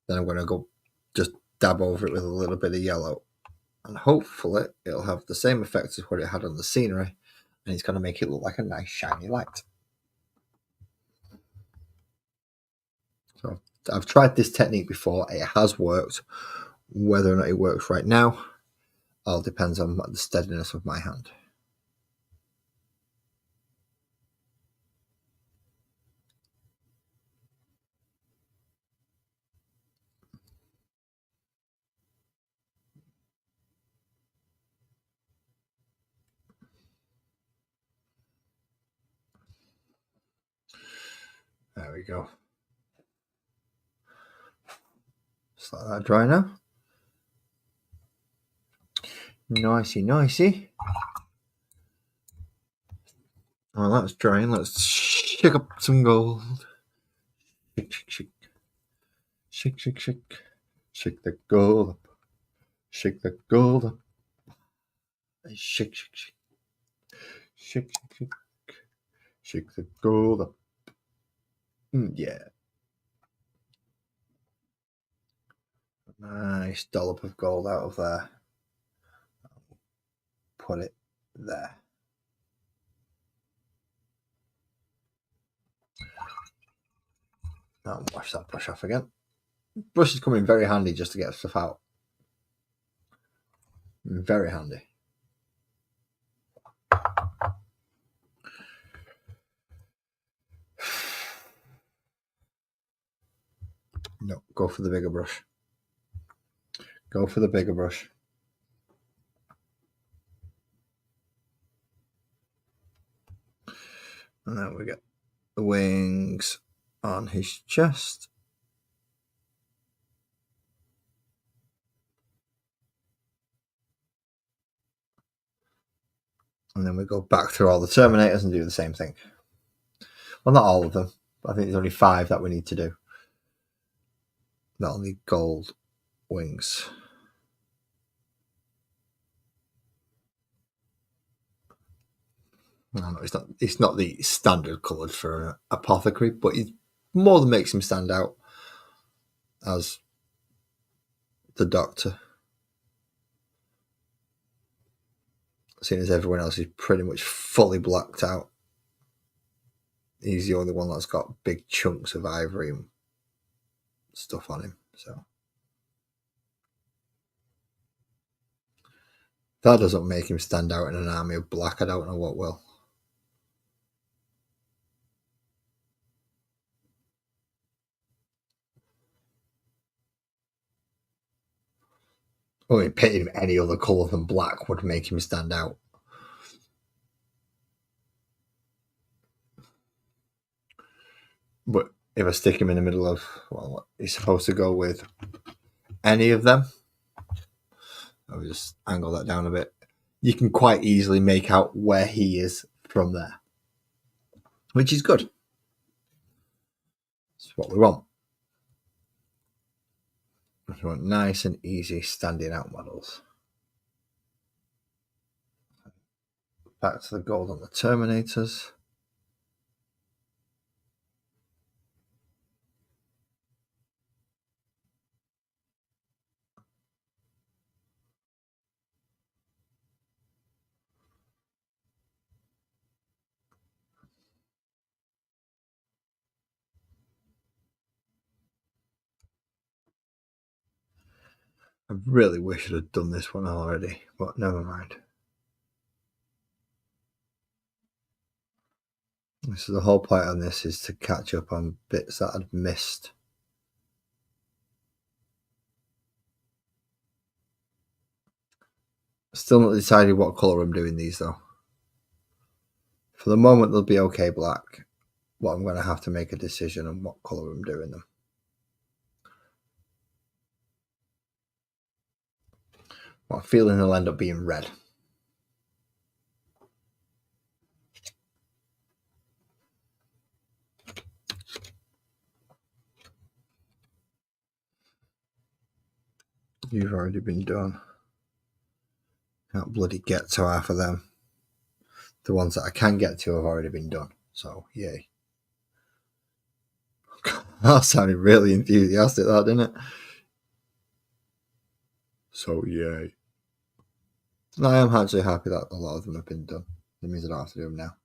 A: Then I'm going to go just dab over it with a little bit of yellow. And hopefully it'll have the same effect as what it had on the scenery. And it's going to make it look like a nice shiny light. So I've tried this technique before. It has worked. Whether or not it works right now all depends on the steadiness of my hand. There we go. Just let that dry now. Nicey. Oh, that's drying. Let's shake up some gold. Shake. Shake the gold up. Shake the gold up. Shake. Shake the gold up. Yeah. Nice dollop of gold out of there. Put it there. Now wash that brush off again. Brush is coming very handy just to get stuff out. Very handy. No, go for the bigger brush. Go for the bigger brush. And then we get the wings on his chest. And then we go back through all the Terminators and do the same thing. Well, not all of them. I think there's only 5 that we need to do. That'll need gold wings. No, it's not the standard coloured for an apothecary, but it more than makes him stand out as the doctor. Seeing as everyone else is pretty much fully blacked out. He's the only one that's got big chunks of ivory stuff on him. So that doesn't make him stand out in an army of black. I don't know what will. I mean, painting him any other colour than black would make him stand out. But if I stick him in the middle of, well, he's supposed to go with any of them. I'll just angle that down a bit. You can quite easily make out where he is from there, which is good. It's what we want. We want nice and easy standing out models. Back to the gold on the Terminators. I really wish I'd have done this one already, but never mind. So the whole point on this is to catch up on bits that I'd missed. Still not decided what colour I'm doing these though. For the moment they'll be okay black, but I'm going to have to make a decision on what colour I'm doing them. Well, I'm feeling they'll end up being red. You've already been done. Can't bloody get to half of them. The ones that I can get to have already been done, so yay. That sounded really enthusiastic, that, didn't it? So yay. I am actually happy that a lot of them have been done. That means I don't have to do them now.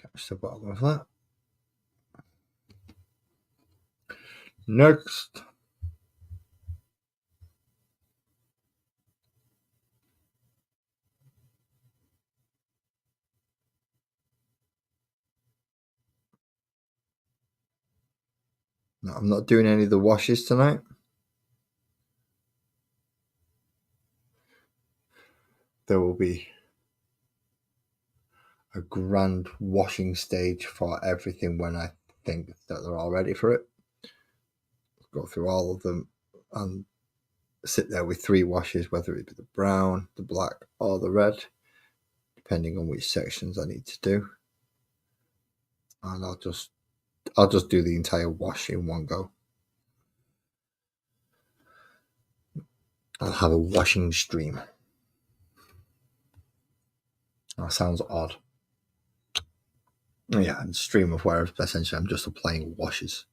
A: Catch the bottom of that. Next. No, I'm not doing any of the washes tonight. There will be a grand washing stage for everything when I think that they're all ready for it. Go through all of them and sit there with 3 washes, whether it be the brown, the black, or the red, depending on which sections I need to do. And I'll just do the entire wash in one go. I'll have a washing stream. That sounds odd. Yeah, and stream of where essentially I'm just applying washes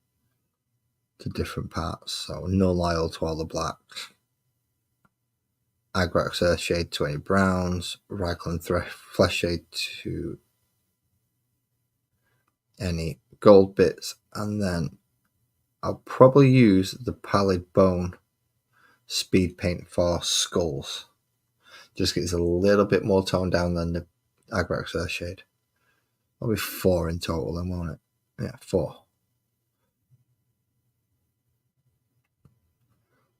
A: to different parts. So null oil to all the blacks, Agrax Earthshade to any browns, Raglan Flesh Shade to any gold bits, and then I'll probably use the Pallid Bone speed paint for skulls. Just gets a little bit more toned down than the Agrax Earthshade. Probably 4 in total then, won't it? Yeah, 4.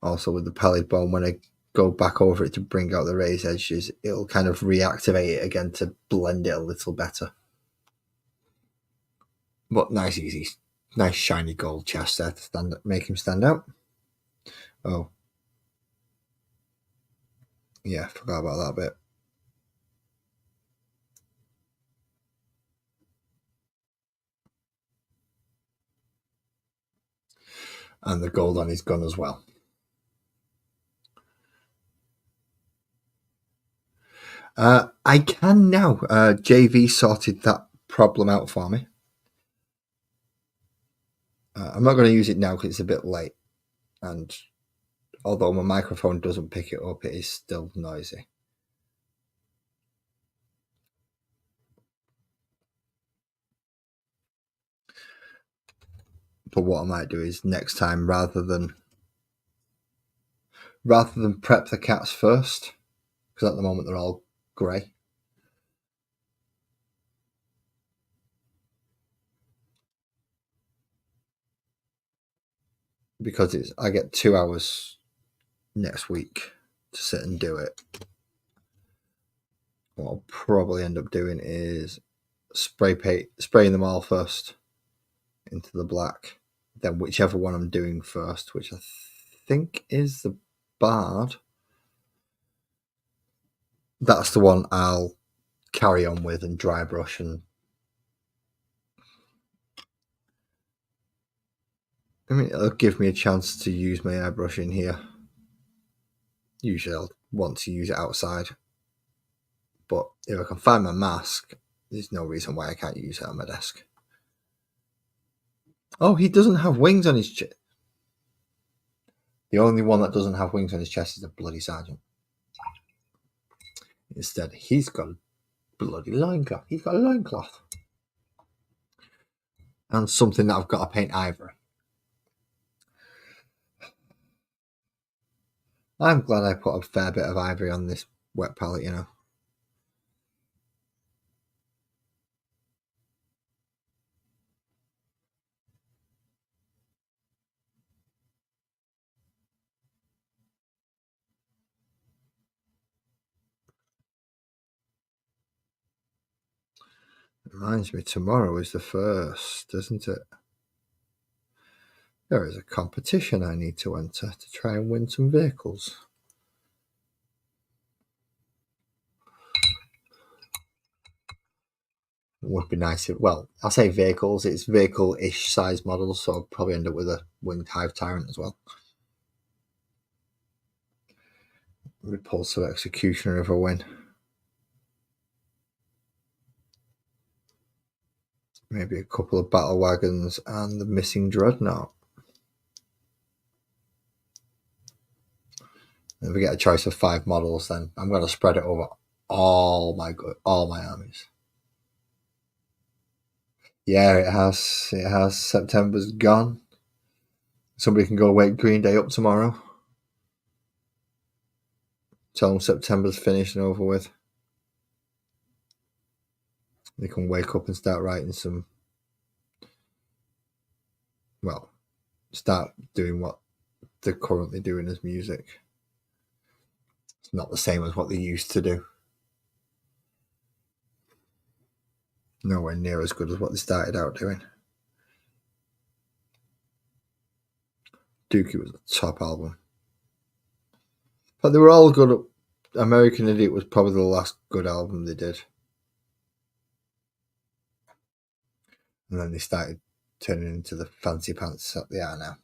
A: Also with the Pallid Bone, when I go back over it to bring out the raised edges, it'll kind of reactivate it again to blend it a little better. But nice, easy, nice shiny gold chest there to make him stand out. Oh, yeah, forgot about that bit. And the gold on his gun as well. I can now. JV sorted that problem out for me. I'm not going to use it now because it's a bit late, and although my microphone doesn't pick it up, it is still noisy. But what I might do is next time, rather than prep the cats first, because at the moment they're all grey. Because I get 2 hours next week to sit and do it. What I'll probably end up doing is spraying them all first into the black, then whichever one I'm doing first, which I think is the Bard, that's the one I'll carry on with and dry brush. And I mean, it'll give me a chance to use my airbrush in here. Usually I'll want to use it outside, but if I can find my mask, there's no reason why I can't use it on my desk. Oh, he doesn't have wings on his chest. The only one that doesn't have wings on his chest is the bloody sergeant. Instead, he's got a bloody loincloth. He's got a loincloth. And something that I've got to paint ivory. I'm glad I put a fair bit of ivory on this wet palette, you know. Reminds me, tomorrow is the 1st, isn't it? There is a competition I need to enter to try and win some vehicles. It would be nice if, well, I say vehicles, it's vehicle-ish size models, so I'll probably end up with a winged hive tyrant as well. Repulsive executioner if I win. Maybe a couple of battle wagons and the missing dreadnought. If we get a choice of 5 models, then I'm going to spread it over all my armies. Yeah, it has. September's gone. Somebody can go wake Green Day up tomorrow. Tell them September's finished and over with. They can wake up and start writing some. Well, start doing what they're currently doing as music. It's not the same as what they used to do. Nowhere near as good as what they started out doing. Dookie was a top album. But they were all good. American Idiot was probably the last good album they did. And then they started turning into the fancy pants that they are now.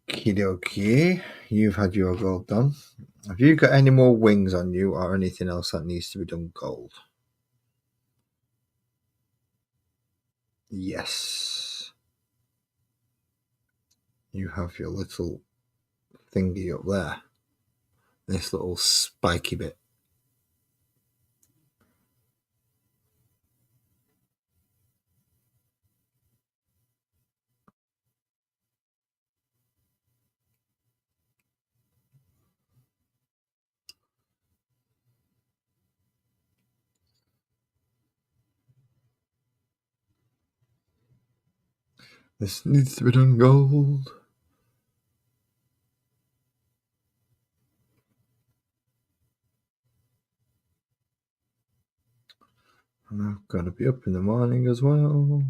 A: Okie dokie. You've had your gold done. Have you got any more wings on you or anything else that needs to be done gold? Yes. You have your little thingy up there. This little spiky bit. This needs to be done gold. And I've got to be up in the morning as well.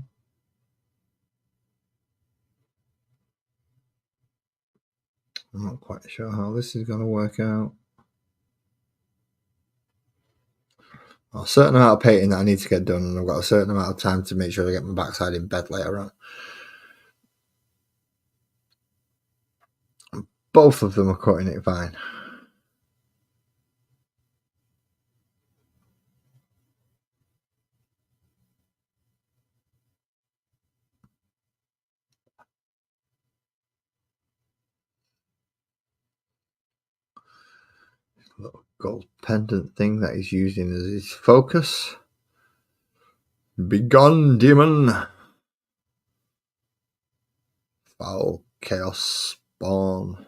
A: I'm not quite sure how this is going to work out. A certain amount of painting that I need to get done, and I've got a certain amount of time to make sure I get my backside in bed later on. Both of them are cutting it fine. Little gold pendant thing that he's using as his focus. Begone, demon! Foul chaos spawn.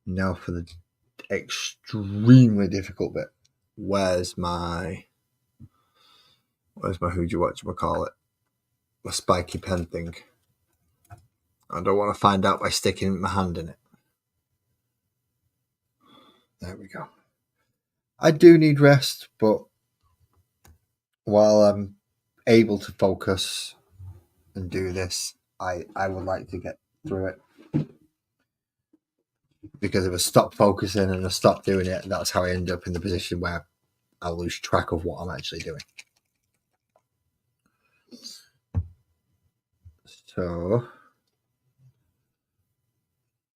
A: Now for the extremely difficult bit. Where's my whatchamacallit? My spiky pen thing. I don't want to find out by sticking my hand in it. There we go. I do need rest, but while I'm able to focus and do this, I would like to get through it. Because if I stop focusing and I stop doing it, that's how I end up in the position where I lose track of what I'm actually doing. So,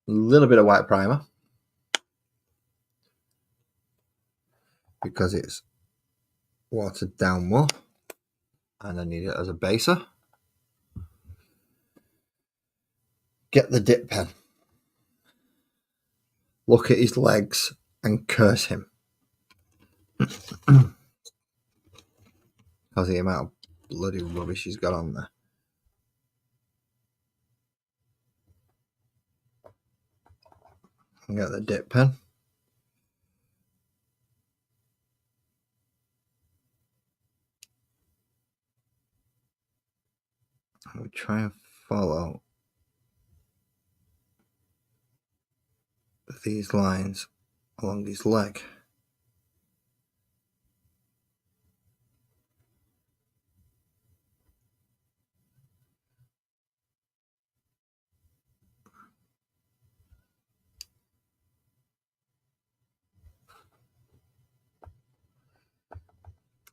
A: a little bit of white primer because it's watered down more, and I need it as a baser. Get the dip pen. Look at his legs and curse him. Because the amount of bloody rubbish he's got on there. Get the dip pen. We try and follow these lines along his leg.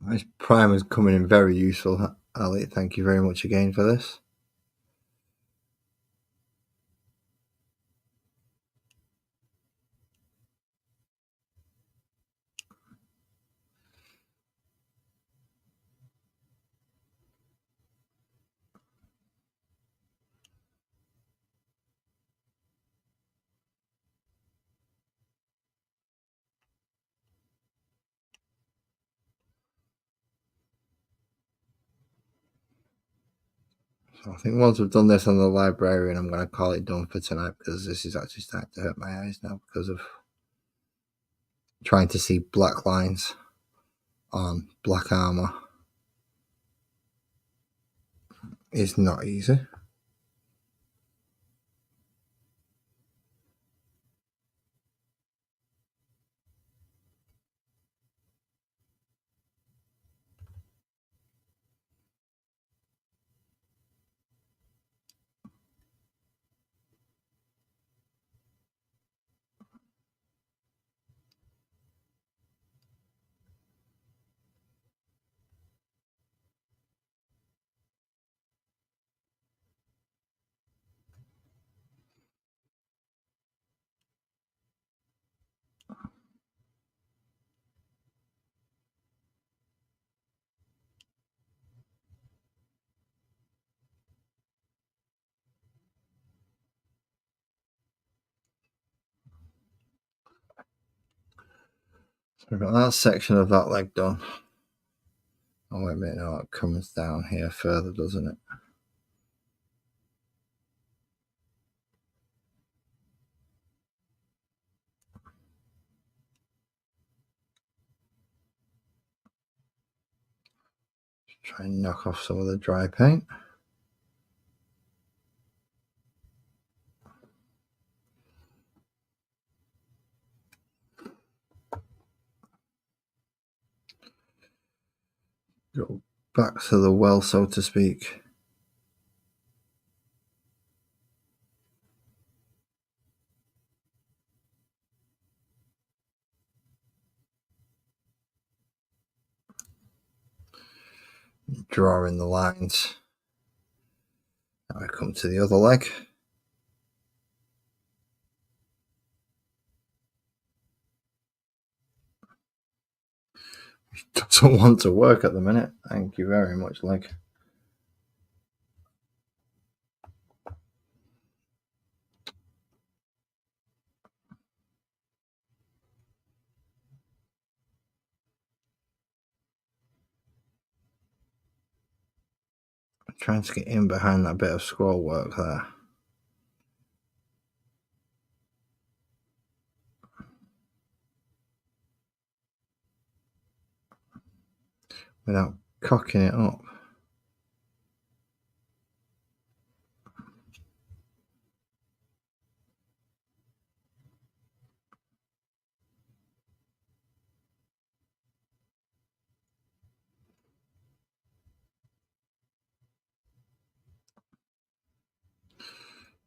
A: This primer's coming in very useful, Ali. Thank you very much again for this. So I think once we've done this on the librarian, I'm going to call it done for tonight because this is actually starting to hurt my eyes now because of trying to see black lines on black armor. It's not easy. So we've got that section of that leg done. Oh, wait a minute, no, it comes down here further, doesn't it? Try and knock off some of the dry paint. Go back to the well, so to speak. drawing the lines. Now I come to the other leg. Which doesn't want to work at the minute. Thank you very much, leg. I'm trying to get in behind that bit of scroll work there. Without cocking it up.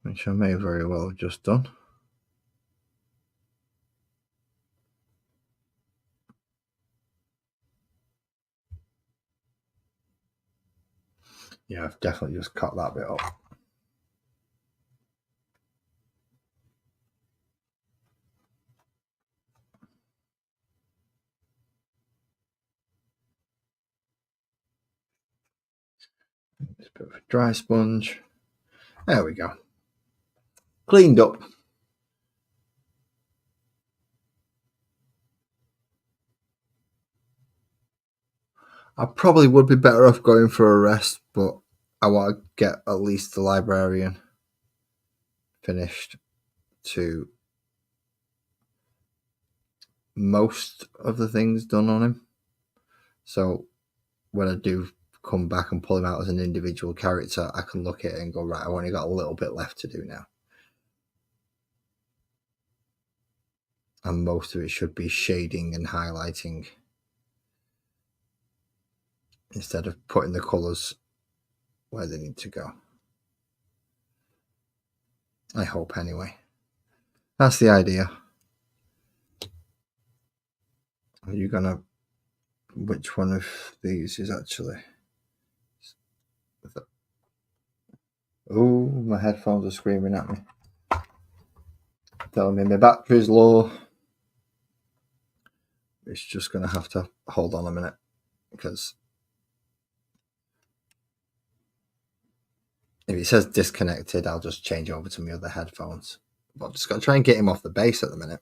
A: Which I may very well have just done. Yeah, I've definitely just cut that bit up. Just a bit of a dry sponge. There we go. Cleaned up. I probably would be better off going for a rest, but I want to get at least the librarian finished to most of the things done on him. So when I do come back and pull him out as an individual character, I can look at it and go, right, I've only got a little bit left to do now. And most of it should be shading and highlighting instead of putting the colours where they need to go. I hope, anyway. That's the idea. Are you gonna... Which one of these is actually... Oh, my headphones are screaming at me. Telling me my battery's low. It's just going to have to hold on a minute because if it says disconnected, I'll just change over to my other headphones. But I'm just going to try and get him off the base at the minute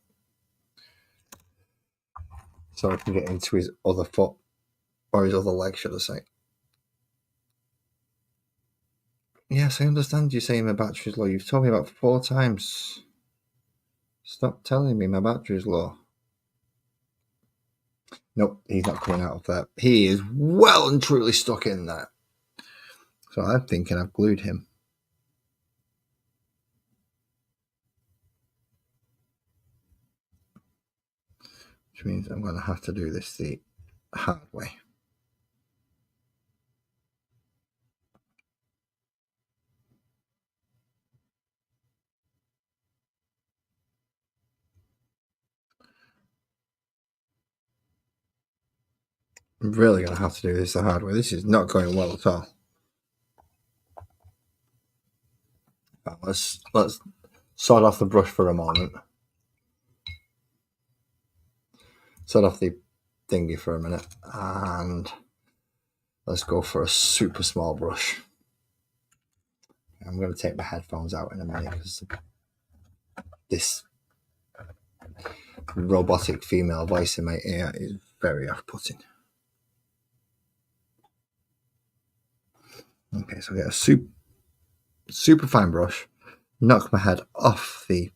A: so I can get into his other foot or his other leg, should I say. Yes, I understand you saying my battery's low. You've told me about 4 times. Stop telling me my battery's low. Nope, he's not coming out of there. He is well and truly stuck in there. So I'm thinking I've glued him. Which means I'm going to have to do this the hard way. I'm really going to have to do this the hard way. This is not going well at all. But let's sort off the brush for a moment. Sort off the thingy for a minute. And let's go for a super small brush. I'm going to take my headphones out in a minute because this robotic female voice in my ear is very off-putting. Okay, so I get a super fine brush, knock my head off the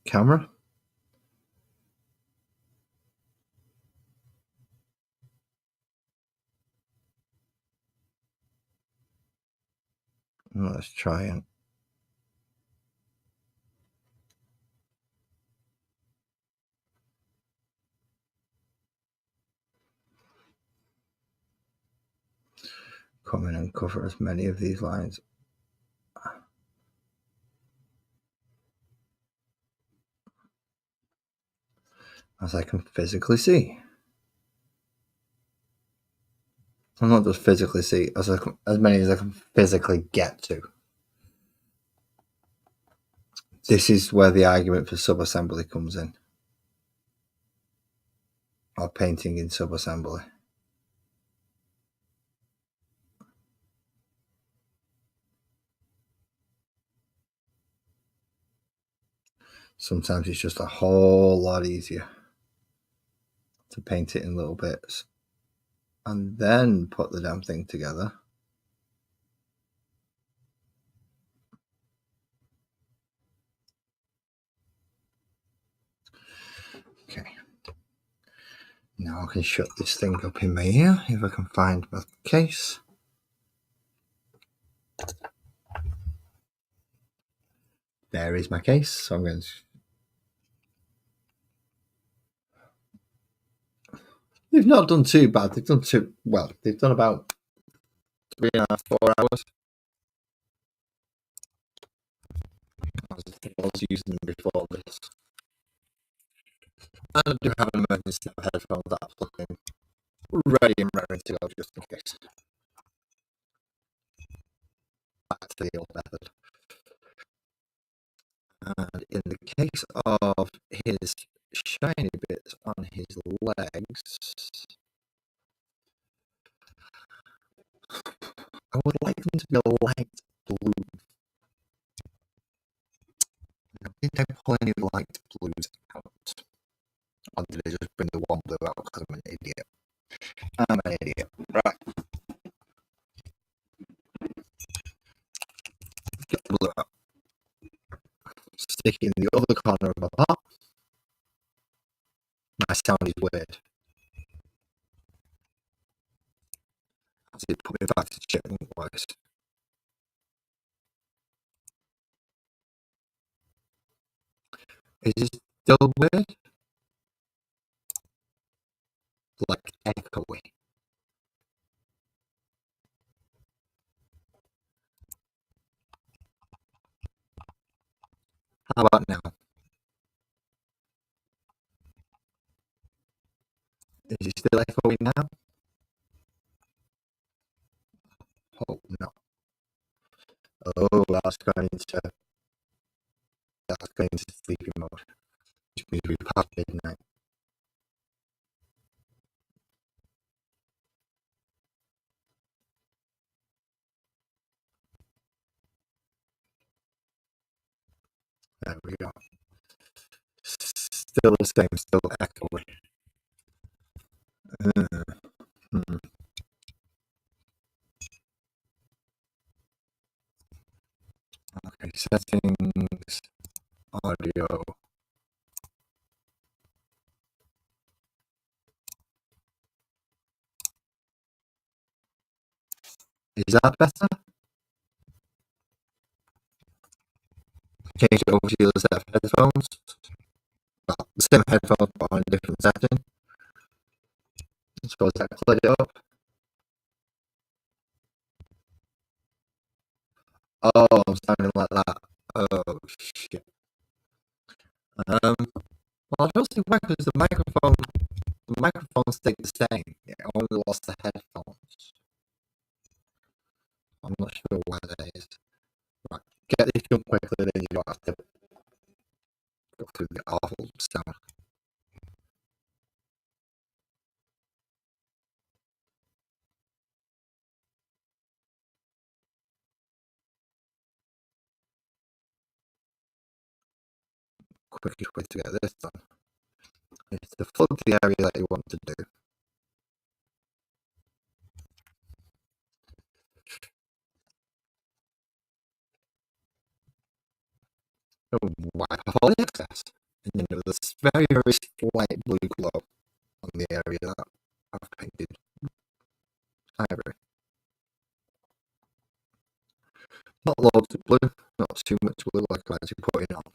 A: camera. And let's try and come in and cover as many of these lines as I can physically see. I'm not just physically see as many as I can physically get to. This is where the argument for sub-assembly comes in, or painting in sub-assembly. Sometimes it's just a whole lot easier to paint it in little bits and then put the damn thing together. Okay. Now I can shut this thing up in my ear if I can find my case. There is my case. So I'm going to. They've not done too bad. They've done too well. They've done about 3.5, 4 hours. I was using them before this. And I do have an emergency set of headphones that I plug in, ready and raring to go just in case. Back to the old method. And in the case of his shiny bits on his legs, I would like them to be a light blue. Now, did I pull any light blues out? Or did I just bring the one blue out because I'm an idiot? I'm an idiot. Right. Get the blue out. Stick it in the other corner of my pot. My sound is weird. As it put me back to chipmunk voice. Is it still weird? Like echoey. How about now? Is it still echoing now? Oh no. Oh, that's going into sleepy mode. Which means we've passed midnight. There we go. Still the same, still echoing. Okay, settings, audio. Is that better? Change it over to the other set of headphones. Well, the same headphones but on a different setting. Suppose that cleared it up. Oh, I'm sounding like that. Oh shit. Well, I don't see why, because the microphone stayed the same. It only lost the headphones. I'm not sure why that is. Right, get this done quickly, then you don't have to go through the awful sound. Quickest way to get this done is to flood the area that you want to do. Wipe off all the excess. And then there's this very, very slight blue glow on the area that I've painted ivory. Not loads of blue, not too much blue like I'm actually putting on.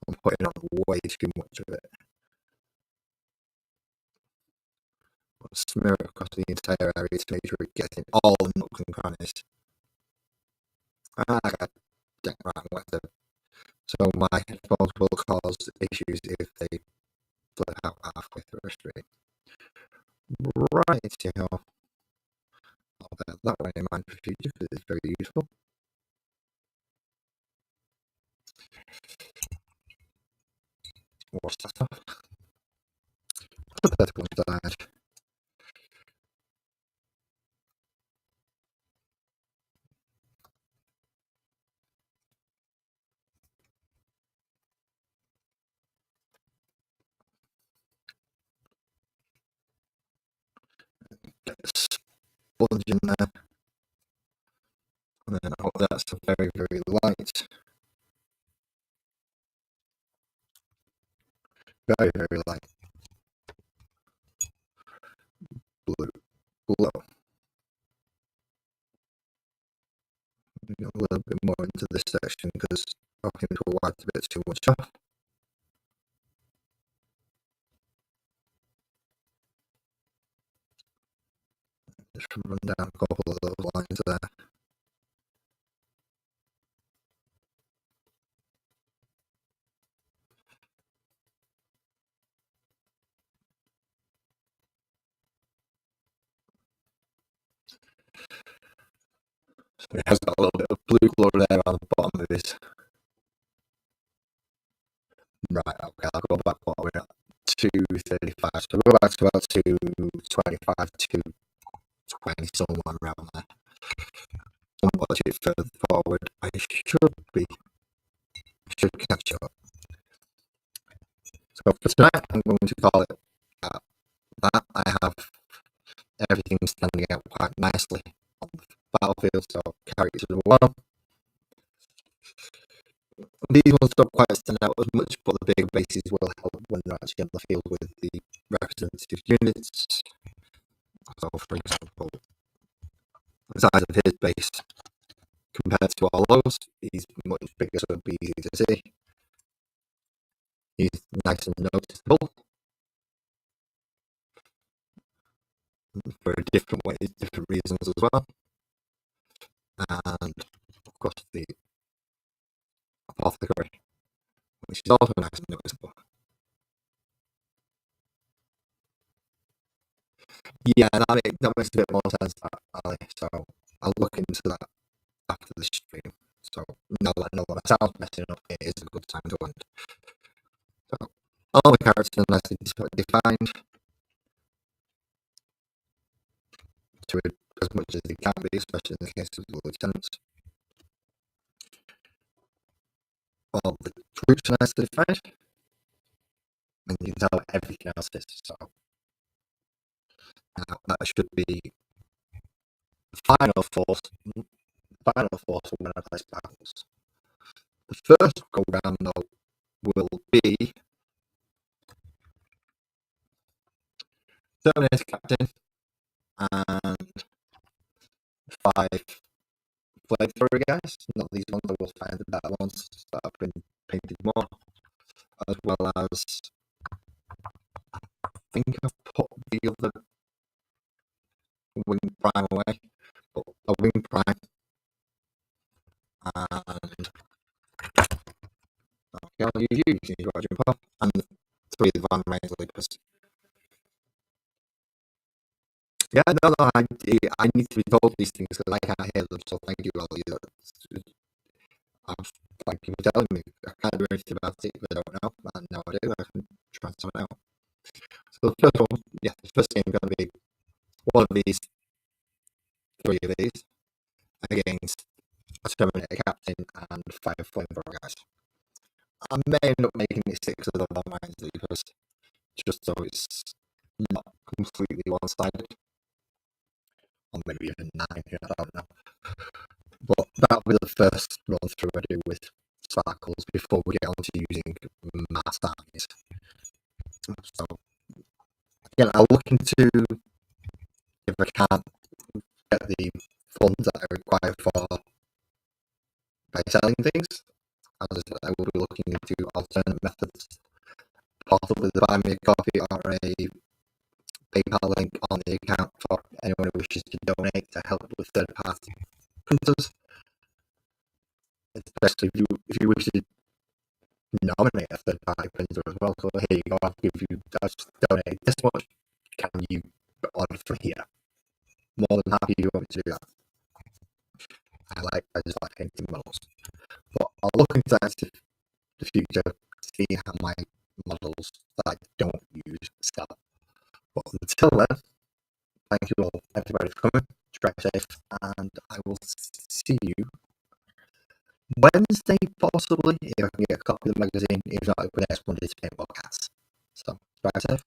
A: I'm putting on way too much of it. I'll smear it across the entire area to make sure it gets in all the nooks and crannies. I got right. So my headphones will cause issues if they flip out halfway through a stream. Right, you know. bear that one in mind for the future because it's very useful. What's that stuff? Pathetic one died. Get the sponge in there. And then I hope that's very, very light. Very, very light. Blue. Glow. A little bit more into this section because I think we'll wipe a bit too much off. Just run down a couple of those lines there. So it has got a little bit of blue glow there on the bottom of his. Right, okay, I'll go back what we're at. 235. So we'll go back to about 225, 220, somewhere around there. And watch it further forward. I should catch up. So for tonight, I'm going to call it that. I have everything standing out quite nicely on the battlefield, so carry it to the wall. These ones don't quite stand out as much, but the bigger bases will help when they're actually on the field with the representative units. So, for example, the size of his base compared to all those, he's much bigger, so it'll be easy to see. He's nice and noticeable for different ways, different reasons as well. And of course, the apothecary, which is also nice and noticeable. Yeah, that makes a bit more sense, Ali. So I'll look into that after the stream. So now that I know what I sound messing up, it is a good time to end. So all the characters are nicely defined to as much as they can be, especially in the case of the lieutenants. All the troops are nicely defined, and you can tell everything else is. So that should be the final force when I place battles. The first go round though will be Tyranids captain and 5 flamethrower guys. Not these ones, I will find the better ones that have been painted more. As well as I think I've put the other wing prime away. But a wing prime and okay, I'll use you using your Roger Pop and 3 of the Van Range Leapers. Yeah, no, I need to be told these things because I can't hear them, so thank you, Ollie. Thank you for telling me. I can't do anything about it if I don't know, and now I do. I can try and sort it out. So the first one, the first game is going to be one of these, 3 of these, against a Terminator Captain and 5 Flamethrower guys. I may end up making it 6 of the Van Range Leapers, just so it's not completely one-sided. Or maybe even 9, I don't know. But that'll be the first run through I do with sparkles before we get on to using mass armies. So again, I'll look into if I can't get the funds that I require for by selling things. As I said, I will be looking into alternate methods, possibly the buy me a coffee or a PayPal link on the account for anyone who wishes to donate to help with third-party printers. Especially if you wish to nominate a third-party printer as well. So here you go, I'll donate this much. Can you order from here? more than happy if you want me to do that. I just like painting models. But I'll look into that in the future, see how my models that I don't use sell. But until then, thank you all, everybody, for coming. Drive safe, and I will see you Wednesday, possibly, if I can get a copy of the magazine. If not, it'll be next Monday's paintball cast. So, drive safe.